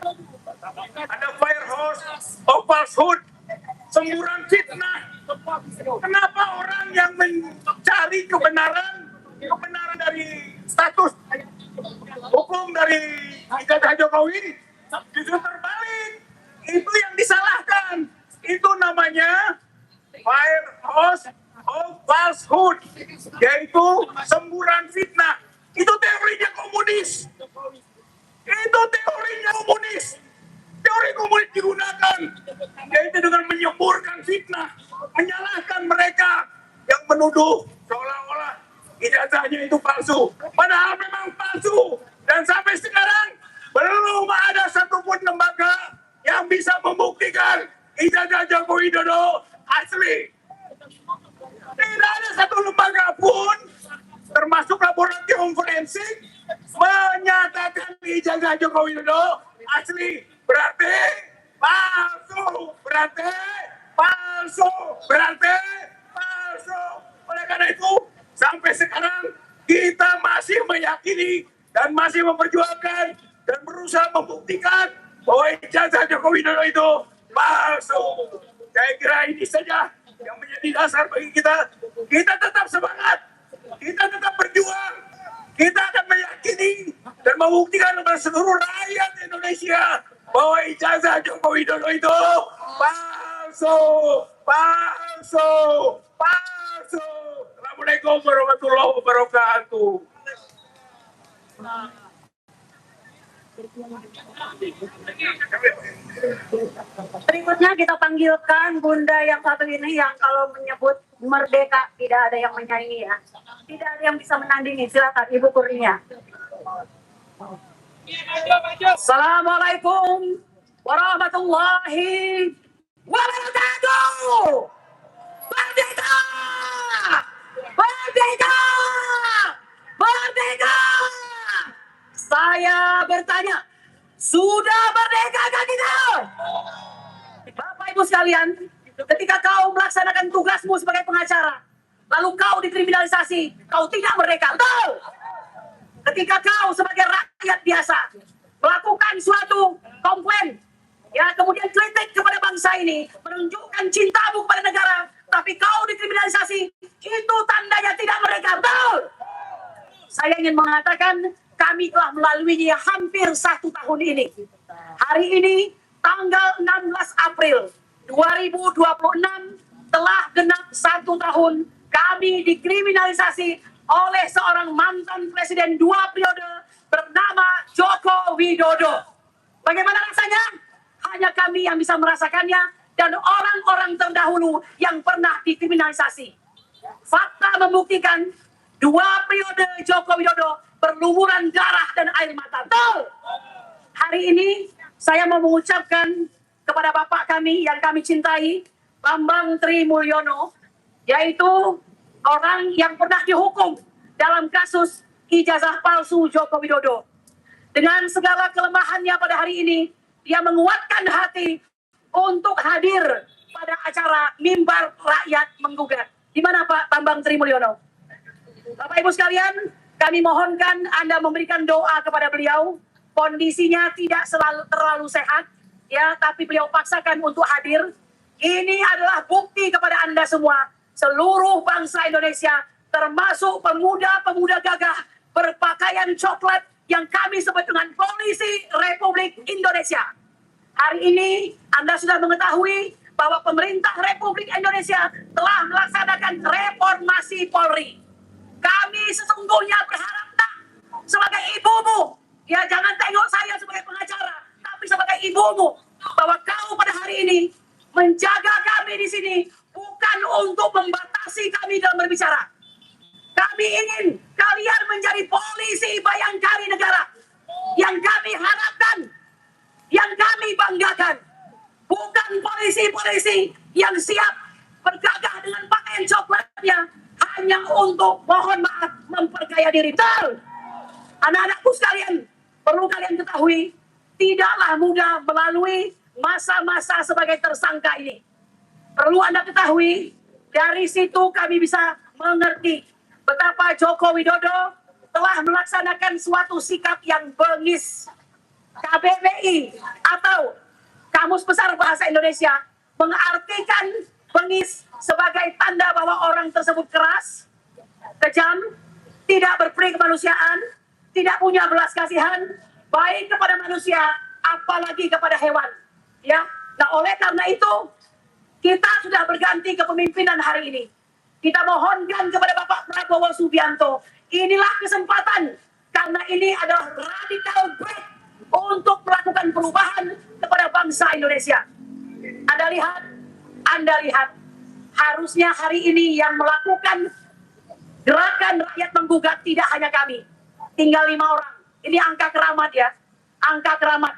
Ada fire hose of falsehood, semburan fitnah. Kenapa orang yang mencari kebenaran dari status hukum dari ijazah Jokowi justru terbalik? Itu yang disalahkan. Itu namanya fire hose of falsehood, yaitu semburan fitnah. Itu teorinya komunis. Teori komunis digunakan, yaitu dengan menyemburkan fitnah, menyalahkan mereka yang menuduh seolah-olah ijazahnya itu palsu. Padahal memang palsu. Dan sampai sekarang belum ada satupun lembaga yang bisa membuktikan ijazah Joko Widodo asli. Tidak ada satu lembaga pun, termasuk laboratorium forensik, menyatakan ijazah Joko Widodo asli. Berarti palsu. Oleh karena itu, sampai sekarang kita masih meyakini dan masih memperjuangkan dan berusaha membuktikan bahwa ijazah Joko Widodo itu palsu. Saya kira ini saja yang menjadi dasar bagi kita. Kita tetap semangat, kita tetap berjuang, kita akan meyakini dan membuktikan kepada seluruh rakyat Indonesia bahwa ijazah Joko Widodo itu palsu. Assalamualaikum warahmatullahi wabarakatuh. Berikutnya kita panggilkan Bunda yang satu ini yang kalau menyebut merdeka tidak ada yang menyaingi ya. Tidak ada yang bisa menandingi. Silakan Ibu Kurnia. Assalamualaikum warahmatullahi wabarakatuh. Merdeka! Merdeka! Merdeka! Saya bertanya, sudah merdekakah kita? Bapak Ibu sekalian, ketika kau melaksanakan tugasmu sebagai pengacara, lalu kau dikriminalisasi, kau tidak merdeka, betul? Ketika kau sebagai rakyat biasa melakukan suatu komplain, ya kemudian kritik kepada bangsa ini, menunjukkan cintamu kepada negara, tapi kau dikriminalisasi, itu tandanya tidak merdeka, betul? Saya ingin mengatakan, kami telah melaluinya hampir 1 tahun ini. Hari ini, tanggal 16 April 2026, telah genap 1 tahun kami dikriminalisasi oleh seorang mantan presiden 2 periode bernama Joko Widodo. Bagaimana rasanya? Hanya kami yang bisa merasakannya dan orang-orang terdahulu yang pernah dikriminalisasi. Fakta membuktikan 2 periode Joko Widodo berlumuran darah dan air mata. Betul. Hari ini saya mau mengucapkan kepada Bapak kami yang kami cintai, Bambang Tri Mulyono, yaitu orang yang pernah dihukum dalam kasus ijazah palsu Joko Widodo. Dengan segala kelemahannya pada hari ini, dia menguatkan hati untuk hadir pada acara Mimbar Rakyat Menggugat. Di mana Pak Bambang Tri Mulyono? Bapak Ibu sekalian, kami mohonkan Anda memberikan doa kepada beliau. Kondisinya tidak terlalu sehat, ya, tapi beliau paksakan untuk hadir. Ini adalah bukti kepada Anda semua, seluruh bangsa Indonesia, termasuk pemuda-pemuda gagah berpakaian coklat yang kami sebut dengan Polisi Republik Indonesia. Hari ini Anda sudah mengetahui bahwa pemerintah Republik Indonesia telah melaksanakan reformasi Polri. Kami sesungguhnya berharap, nak, sebagai ibumu, ya jangan tengok saya sebagai pengacara, tapi sebagai ibumu, bahwa kau pada hari ini menjaga kami di sini bukan untuk membatasi kami dalam berbicara. Kami ingin kalian menjadi polisi bayangkari negara yang kami harapkan, yang kami banggakan. Bukan polisi-polisi yang siap bergagah dengan pakaian coklatnya hanya untuk, mohon maaf, memperkaya diri. Betul. Anak-anakku sekalian, perlu kalian ketahui, tidaklah mudah melalui masa-masa sebagai tersangka ini. Perlu Anda ketahui, dari situ kami bisa mengerti betapa Joko Widodo telah melaksanakan suatu sikap yang bengis. KBBI atau Kamus Besar Bahasa Indonesia mengartikan bengis sebagai tanda bahwa orang tersebut keras, kejam, tidak berperi kemanusiaan, tidak punya belas kasihan, baik kepada manusia, apalagi kepada hewan. Ya, nah oleh karena itu, kita sudah berganti kepemimpinan hari ini. Kita mohonkan kepada Bapak Prabowo Subianto, inilah kesempatan, karena ini adalah radical break untuk melakukan perubahan kepada bangsa Indonesia. Anda lihat, harusnya hari ini yang melakukan gerakan rakyat menggugat tidak hanya kami, tinggal 5 orang. Ini angka keramat ya, angka keramat.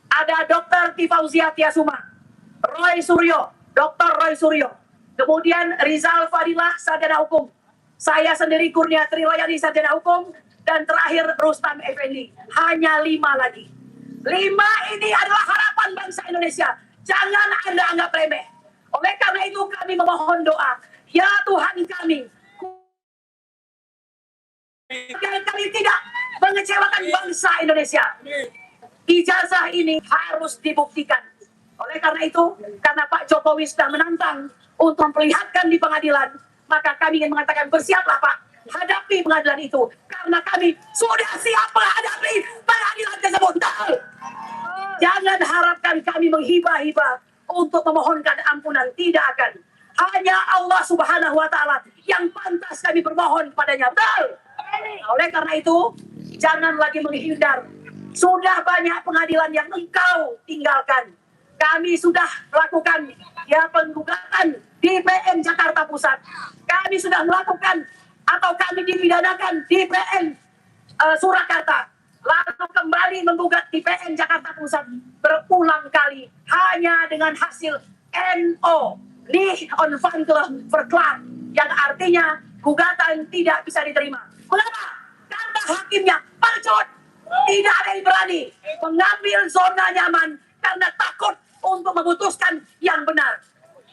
Ada Dr. Tifauzia Tiasuma, Roy Suryo, Dr. Roy Suryo, kemudian Rizal Fadilah, sarjana hukum, saya sendiri Kurnia Trilayani, sarjana hukum, dan terakhir Rustam Effendi. Hanya 5 lagi. 5 ini adalah harapan bangsa Indonesia. Jangan Anda anggap remeh. Oleh karena itu kami memohon doa. Ya Tuhan kami, kami tidak mengecewakan bangsa Indonesia. Ijazah ini harus dibuktikan. Oleh karena itu, karena Pak Jokowi sudah menantang untuk memperlihatkan di pengadilan, maka kami ingin mengatakan, bersiaplah Pak, hadapi pengadilan itu. Karena kami sudah siap menghadapi pengadilan tersebut. Jangan harapkan kami menghibah-hibah untuk memohonkan ampunan. Tidak akan. Hanya Allah Subhanahu wa Ta'ala yang pantas kami bermohon padanya. Betul. Oleh karena itu, jangan lagi menghindar. Sudah banyak pengadilan yang engkau tinggalkan. Kami sudah melakukan penggugatan di PN Jakarta Pusat. Kami sudah melakukan atau kami dipidanakan di PN Surakarta. Lalu kembali menggugat di PN Jakarta Pusat berulang kali hanya dengan hasil NO, nicht onafhankelijk verklaard, yang artinya gugatan tidak bisa diterima. Mengapa? Karena hakimnya parcut, tidak ada yang berani mengambil zona nyaman karena takut untuk memutuskan yang benar.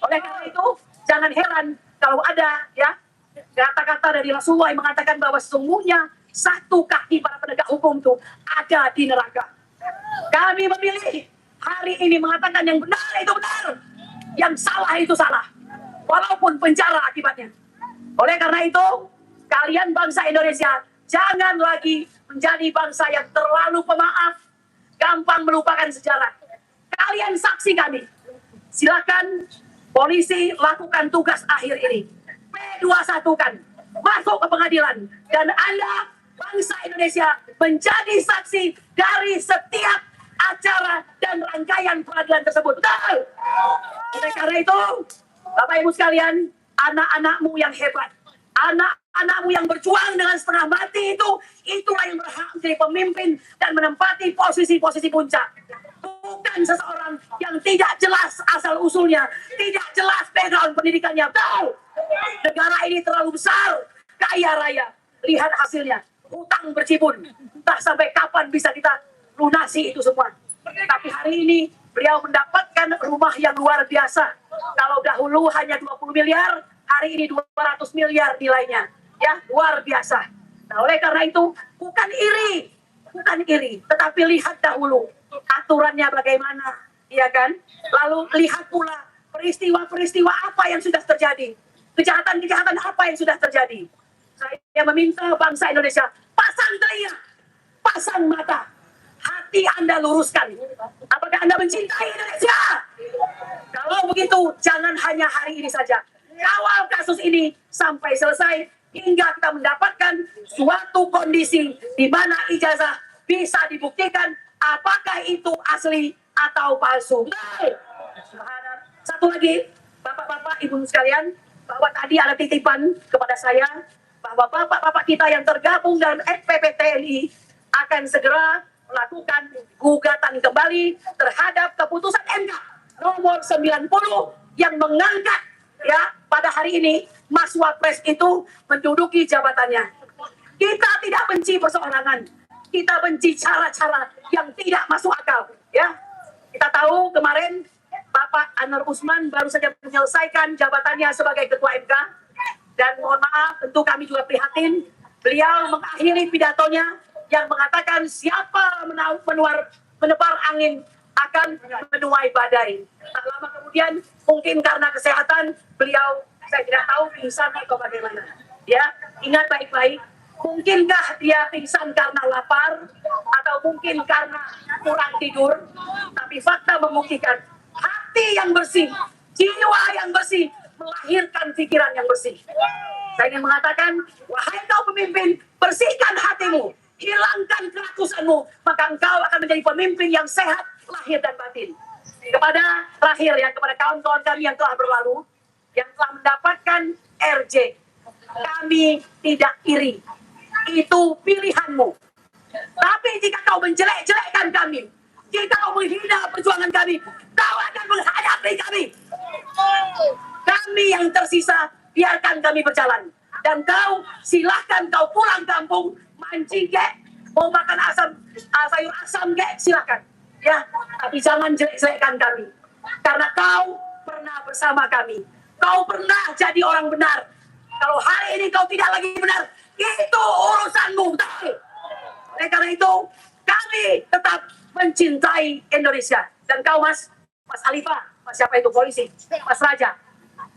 Oleh karena itu, jangan heran kalau ada kata-kata dari Rasulullah yang mengatakan bahwa sesungguhnya satu kaki para penegak hukum itu ada di neraka. Kami memilih hari ini mengatakan yang benar itu benar, yang salah itu salah, walaupun penjara akibatnya. Oleh karena itu, kalian bangsa Indonesia jangan lagi menjadi bangsa yang terlalu pemaaf, gampang melupakan sejarah. Kalian saksi kami. Silakan polisi lakukan tugas akhir ini. P21 kan, masuk ke pengadilan, dan Anda bangsa Indonesia menjadi saksi dari setiap acara dan rangkaian peradilan tersebut. Betul. Oleh karena itu, Bapak Ibu sekalian, anak-anakmu yang hebat, anak-anakmu yang berjuang dengan setengah mati itulah yang berhak menjadi pemimpin dan menempati posisi-posisi puncak. Bukan seseorang yang tidak jelas asal-usulnya, tidak jelas background pendidikannya. Tahu, negara ini terlalu besar, kaya raya. Lihat hasilnya, hutang berjibun. Entah sampai kapan bisa kita lunasi itu semua. Tapi hari ini beliau mendapatkan rumah yang luar biasa. Kalau dahulu hanya 20 miliar, hari ini 200 miliar nilainya. Ya, luar biasa. Nah, oleh karena itu, bukan iri, tetapi lihat dahulu aturannya bagaimana, ya kan? Lalu lihat pula peristiwa-peristiwa apa yang sudah terjadi, kejahatan-kejahatan apa yang sudah terjadi. Saya meminta bangsa Indonesia, pasang telinga, pasang mata, hati Anda luruskan. Apakah Anda mencintai Indonesia? Kalau begitu, jangan hanya hari ini saja. Kawal kasus ini sampai selesai, hingga kita mendapatkan suatu kondisi di mana ijazah bisa dibuktikan apakah itu asli atau palsu. Satu lagi, Bapak-bapak, Ibu sekalian, bahwa tadi ada titipan kepada saya, bahwa bapak-bapak kita yang tergabung dalam FPP TNI akan segera melakukan gugatan kembali terhadap keputusan MK nomor 90 yang mengangkat ya pada hari ini Mas Wapres itu menduduki jabatannya. Kita tidak benci perseorangan, kita benci cara-cara yang tidak masuk akal. Ya, kita tahu kemarin Bapak Anwar Usman baru saja menyelesaikan jabatannya sebagai Ketua MK. Dan mohon maaf, tentu kami juga prihatin. Beliau mengakhiri pidatonya yang mengatakan siapa menebar angin akan menuai badai. Tak lama kemudian, mungkin karena kesehatan, beliau, saya tidak tahu pingsan atau bagaimana. Ya, ingat baik-baik. Mungkinkah dia pingsan karena lapar, atau mungkin karena kurang tidur. Tapi fakta membuktikan, hati yang bersih, jiwa yang bersih, melahirkan pikiran yang bersih. Saya ingin mengatakan, wahai kau pemimpin, bersihkan hatimu, hilangkan kerakusanmu, maka engkau akan menjadi pemimpin yang sehat, lahir dan batin. Kepada terakhir ya, kepada kawan-kawan kami yang telah berlalu, yang telah mendapatkan RJ, kami tidak iri. Itu pilihanmu. Tapi jika kau menjelek-jelekkan kami, jika kau menghina perjuangan kami, kau akan menghadapi kami. Kami yang tersisa, biarkan kami berjalan. Dan kau, silahkan kau pulang kampung, mancing kek, mau makan sayur asam kek, silahkan. Ya, tapi jangan jelek-jelekkan kami. Karena kau pernah bersama kami. Kau pernah jadi orang benar. Kalau hari ini kau tidak lagi benar, itu urusanmu. Oleh karena itu, kami tetap mencintai Indonesia. Dan kau Mas Alifah, Mas siapa itu polisi, Mas Raja,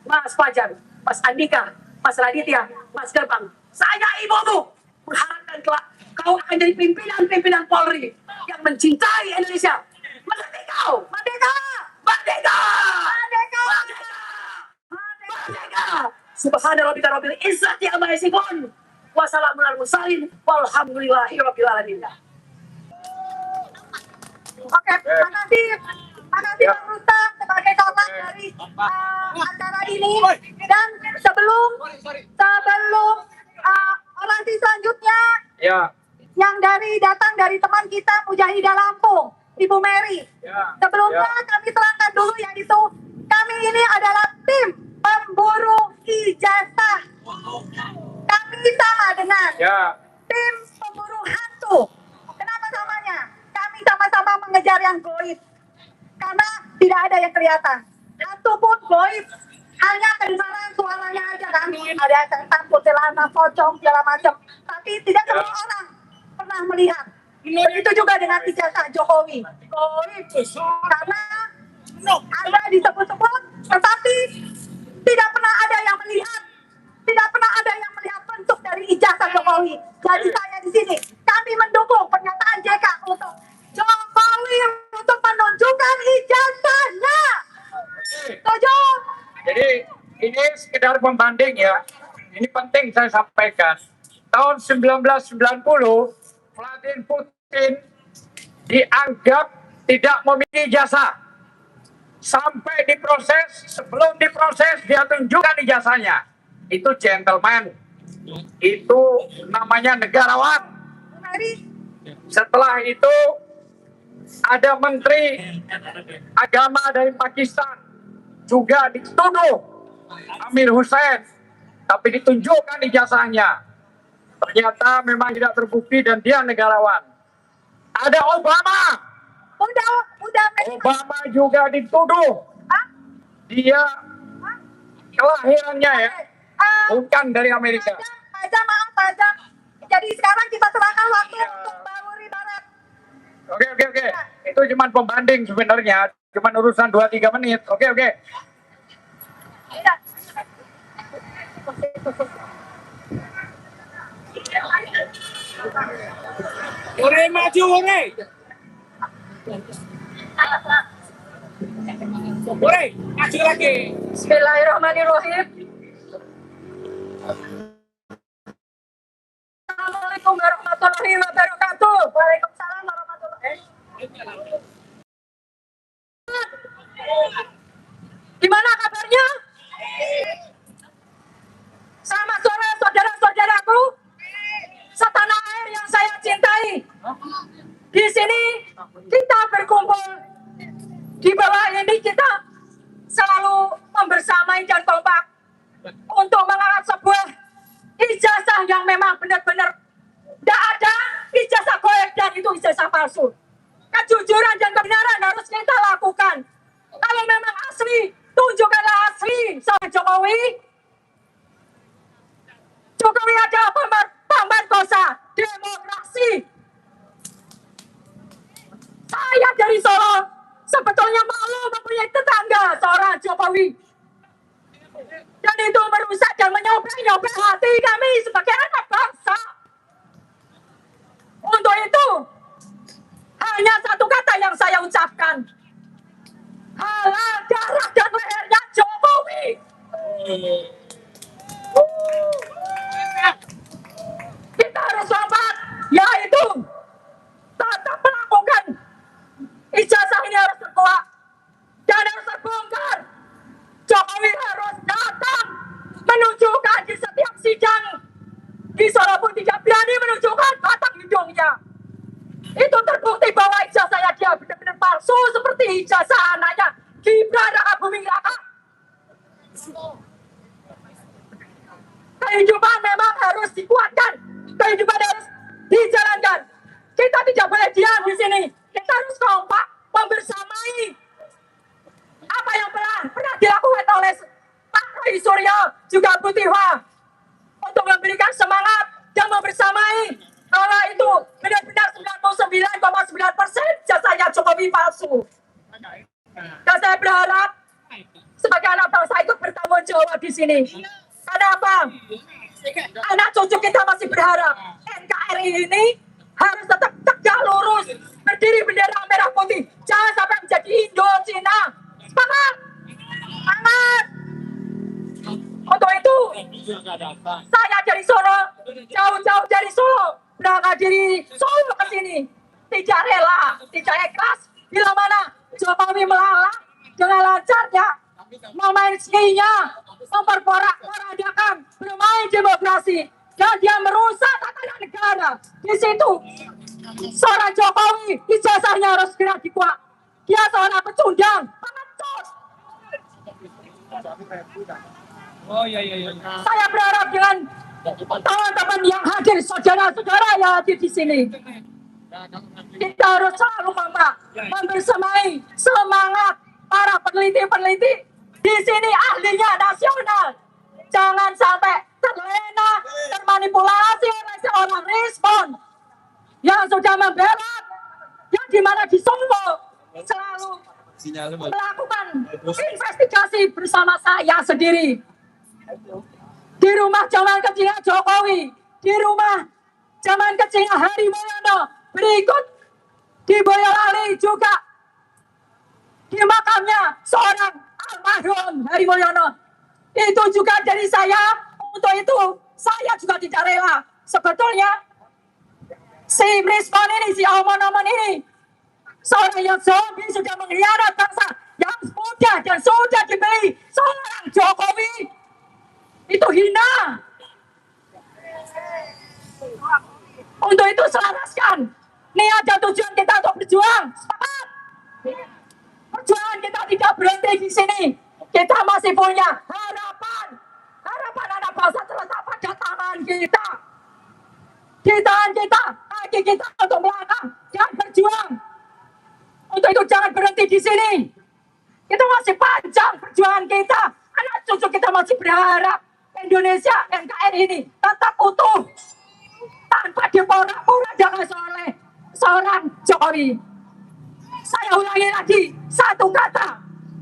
Mas Fajar, Mas Andika, Mas Raditya, Mas Gerbang, saya ibumu mengharapkan kelak kau akan jadi pimpinan Polri yang mencintai Indonesia. Mengerti kau? Merdeka! Merdeka! Merdeka! Merdeka! Subhana rabbika rabbil izzati amma yasifun. Wassalamun alal mursalin walhamdulillahi rabbil alamin. Oke, makasih Bang Rustam sebagai korban dari acara ini. Dan sebelum orasi selanjutnya yang datang dari teman kita Mujahidah Lampung, Ibu Mary. Sebelumnya kami terangkan dulu yaitu kami ini adalah tim pemburu ijazah. Kami sama dengan tim pemburu hantu. Kenapa samanya? Kami sama-sama mengejar yang goib. Karena tidak ada yang kelihatan. Hantu pun goib. Hanya kedengaran suaranya aja kan. Ada setan, kuntilanak, pocong, segala macam. Tapi tidak semua orang pernah melihat. Begitu juga dengan ijazah Jokowi. Goib. Karena Anda disebut-sebut, tetapi tidak pernah ada yang melihat. Tidak pernah ada yang melihat bentuk dari ijazah Jokowi. Jadi saya di sini, kami mendukung pernyataan JK untuk Jokowi untuk menunjukkan ijazahnya. Setuju? Jadi ini sekedar pembanding ya. Ini penting saya sampaikan. Tahun 1990, Vladimir Putin dianggap tidak memiliki ijazah. sampai diproses, sebelum diproses dia tunjukkan ijazahnya. Itu gentleman, itu namanya negarawan. Setelah itu ada menteri agama dari Pakistan juga dituduh Amir Hussein, tapi ditunjukkan ijazahnya. Ternyata memang tidak terbukti dan dia negarawan. Ada Obama. Obama juga dituduh. Dia kelahirannya ya, bukan dari Amerika. Pajak. Jadi sekarang kita serahkan waktu untuk Mbak Wuri Barat. Oke. Itu cuma pembanding sebenarnya. Cuma urusan 2-3 menit. Oke. Iya. Ore maju, Ore. Ore, maju lagi. Bismillahirrahmanirrahim. Assalamualaikum warahmatullahi wabarakatuh. Waalaikumsalam warahmatullahi wabarakatuh. Gimana kabarnya? Selamat sore saudara-saudaraku setanah air yang saya cintai. Di sini kita berkumpul, di bawah ini kita selalu membersamai dan kompak untuk mengangkat sebuah ijazah yang memang benar-benar tidak ada ijazah goib dan itu ijazah palsu. Kejujuran dan kebenaran harus kita lakukan. Kalau memang asli, tunjukkanlah asli. Soal Jokowi adalah pemberkosa demokrasi. Saya dari Solo sebetulnya malu mempunyai tetangga seorang Jokowi. Dan itu merusak dan menyobek-nyobek hati kami sebagai anak bangsa. Untuk itu, hanya satu kata yang saya ucapkan. Halal darah dan lehernya Jokowi. Kita harus lompat, yaitu tetap melakukan ijazah ini harus terkuat dan harus terbongkar. Jokowi harus datang menunjukkan di setiap sidang di Solo pun tidak berani menunjukkan batang hidungnya. Itu terbukti bahwa ijazahnya dia benar-benar palsu seperti ijazah anaknya Gibran Raka Buming Raka. Kehidupan memang harus dikuatkan, kehidupan harus dijalankan. Kita tidak boleh diam di sini. Kita harus kompak membersamai apa yang pernah dilakukan oleh Pak Roy Suryo juga Bu Tiwa untuk memberikan semangat dan membersamai kalau itu benar-benar 99,9% jasanya Jokowi palsu. Dan saya berharap sebagai anak bangsa itu bertanggung jawab di sini. Kenapa? Anak cucu kita masih berharap NKRI ini harus tetap tegak lurus, berdiri bendera merah putih, jangan sampai menjadi Indo-Cina. Semangat! Semangat! Untuk itu, saya dari Solo, jauh-jauh dari Solo, berangkat dari Solo ke sini, tidak rela, tidak ikhlas, bila mana Jokowi melalah dengan lancarnya, memain skinya, memperporak-porandakan, bermain demokrasi, dan dia merusak tatanan negara. Di situ, seorang Jokowi, ijazahnya harus segera dikuat. Dia seorang pecundang, pengecut. Saya berharap dengan teman-teman yang hadir, saudara-saudara yang hadir di sini, kita harus selalu kompak, membersamai semangat para peneliti-peneliti. Di sini ahlinya nasional. Jangan sampai terlena, termanipulasi oleh seorang respon yang sudah membelot, yang dimana di Solo selalu melakukan investigasi bersama saya sendiri. Di rumah zaman kecilnya Jokowi, di rumah zaman kecilnya Heri Mulyono, berikut di Boyolali juga di makamnya seorang almarhum Heri Mulyono. Itu juga dari saya. Untuk itu saya juga tidak rela. Sebetulnya si respon ini, si omon-omon ini, seorang yang zombie sudah mengkhianat bangsa, yang mudah dan sudah dibeli seorang Jokowi. Itu hina. Untuk itu selaraskan niat dan tujuan kita untuk berjuang. Sepakat. Perjuangan kita tidak berhenti di sini. Kita masih punya harapan. Harapan anak bangsa terletak pada tangan kita. Di tangan kita, kaki kita untuk melangkah dan berjuang. Untuk itu jangan berhenti di sini. Itu masih panjang perjuangan kita. Anak cucu kita masih berharap Indonesia NKRI ini tetap utuh tanpa diporak-porandakan oleh seorang Jokowi. Saya ulangi lagi satu kata,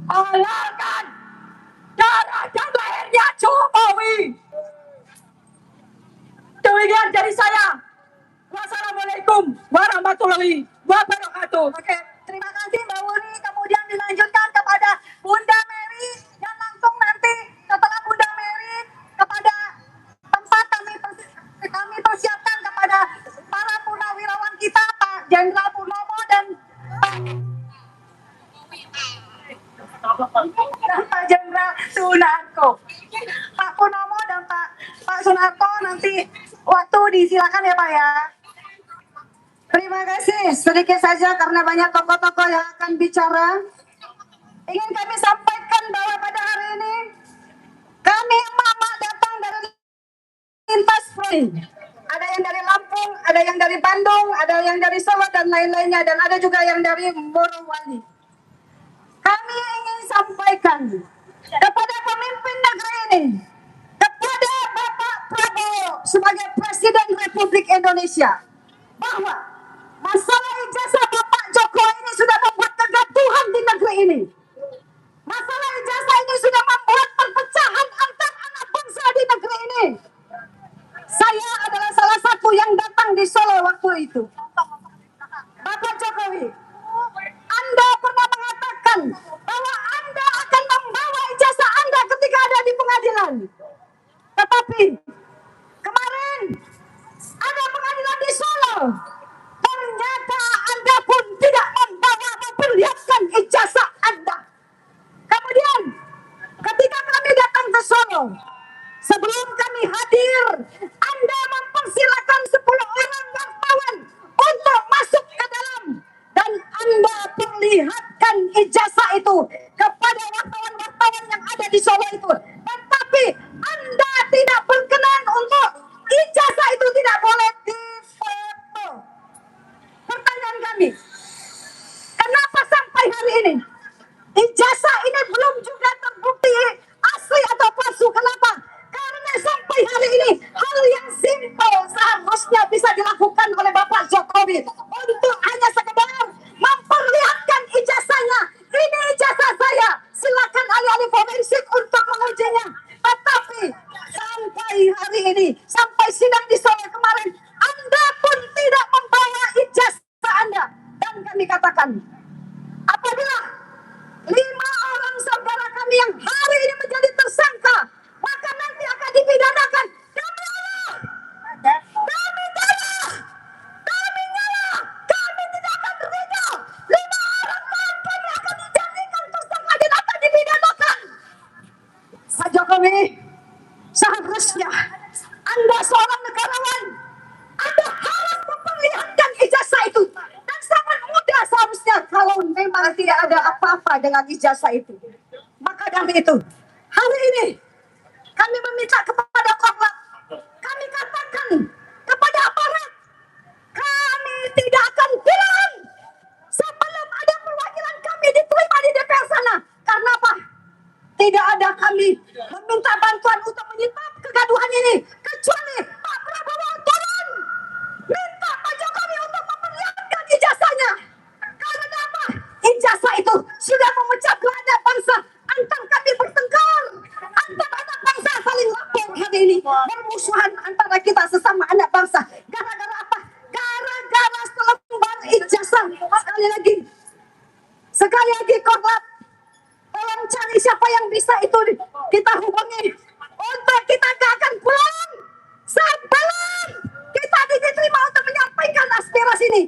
halalkan darah dan lahirnya Jokowi. Demikian dari saya. Wassalamualaikum warahmatullahi wabarakatuh. Oke, terima kasih Mbak Wuri. Kemudian dilanjutkan kepada Bunda Mary dan langsung nanti setelah Bunda Mary kepada tempat kami persiapkan kepada para purnawirawan kita Pak Jenderal Purnomo dan Pak Jenderal Sunarko. Pak Purnomo dan Pak Sunarko nanti waktu disilakan ya Pak ya. Terima kasih, sedikit saja karena banyak tokoh-tokoh yang akan bicara. Ingin kami sampaikan bahwa pada hari ini kami emak-emak datang dari lintas provinsi. Ada yang dari Lampung, ada yang dari Bandung, ada yang dari Solo dan lain-lainnya, dan ada juga yang dari Morowali. Kami ingin sampaikan kepada pemimpin negeri ini, kepada Bapak Prabowo sebagai Presiden Republik Indonesia, bahwa masalah ijazah Bapak Jokowi ini sudah membuat kegaduhan di negeri ini. Masalah ijazah ini sudah membuat perpecahan antar anak bangsa di negeri ini. Saya adalah salah satu yang datang di Solo waktu itu. Bapak Jokowi, Anda pernah mengatakan bahwa Anda akan membawa ijazah Anda ketika ada di pengadilan. Tetapi kemarin ada pengadilan di Solo. Ternyata Anda pun tidak membawa memperlihatkan ijazah Anda. Kemudian ketika kami datang ke Solo, sebelum kami hadir, Anda mempersilakan 10 orang wartawan untuk masuk ke dalam. Dan Anda perlihatkan ijazah itu kepada wartawan-wartawan yang ada di Solo itu. Tetapi Anda tidak berkenan untuk ijazah itu tidak boleh difoto. Pertanyaan kami, kenapa sampai hari ini ijazah ini belum juga terbukti asli atau palsu? Kenapa? Karena sampai hari ini hal yang simpel seharusnya bisa dilakukan oleh Bapak Jokowi untuk hanya sekedar memperlihatkan ijazahnya. Ini ijazah saya, silakan ahli-ahli forensik untuk mengujinya. Tetapi sampai hari ini, sampai sidang di Solo kemarin, Anda pun tidak membawa ijazah Anda. Dan kami katakan, apabila 5 orang saudara kami yang hari ini menjadi tersangka, maka nanti akan dipidanakan. Demi Allah, kami kalah, kami ngalah, kami tidak akan ridho. 5 orang lain kami akan dijadikan tersangka dan akan dipidanakan. Pak Jokowi, seharusnya Anda seorang negarawan, Anda harus memperlihatkan ijazah itu. Dan sangat mudah seharusnya kalau memang tidak ada apa-apa dengan ijazah itu. Maka dari itu, hari ini kami meminta kepada Korlap, kami katakan kepada aparat, kami tidak akan pulang sebelum ada perwakilan kami diterima di DPR sana. Karena apa? Tidak ada kami meminta bantuan untuk menyetop kegaduhan ini, kecuali Pak Prabowo turun minta Pak Jokowi untuk memperlihatkan ijazahnya. Karena apa? Ijazah itu sudah memecah belah anak bangsa. Antar kami bertengkar, antar anak bangsa saling lapor hari ini, bermusuhan antara kita sesama anak bangsa. Gara-gara apa? Gara-gara selembar ijazah. Sekali lagi Korlap, tolong cari siapa yang bisa itu kita hubungi untuk kita gak akan pulang sebelum kita diterima untuk menyampaikan aspirasi ini.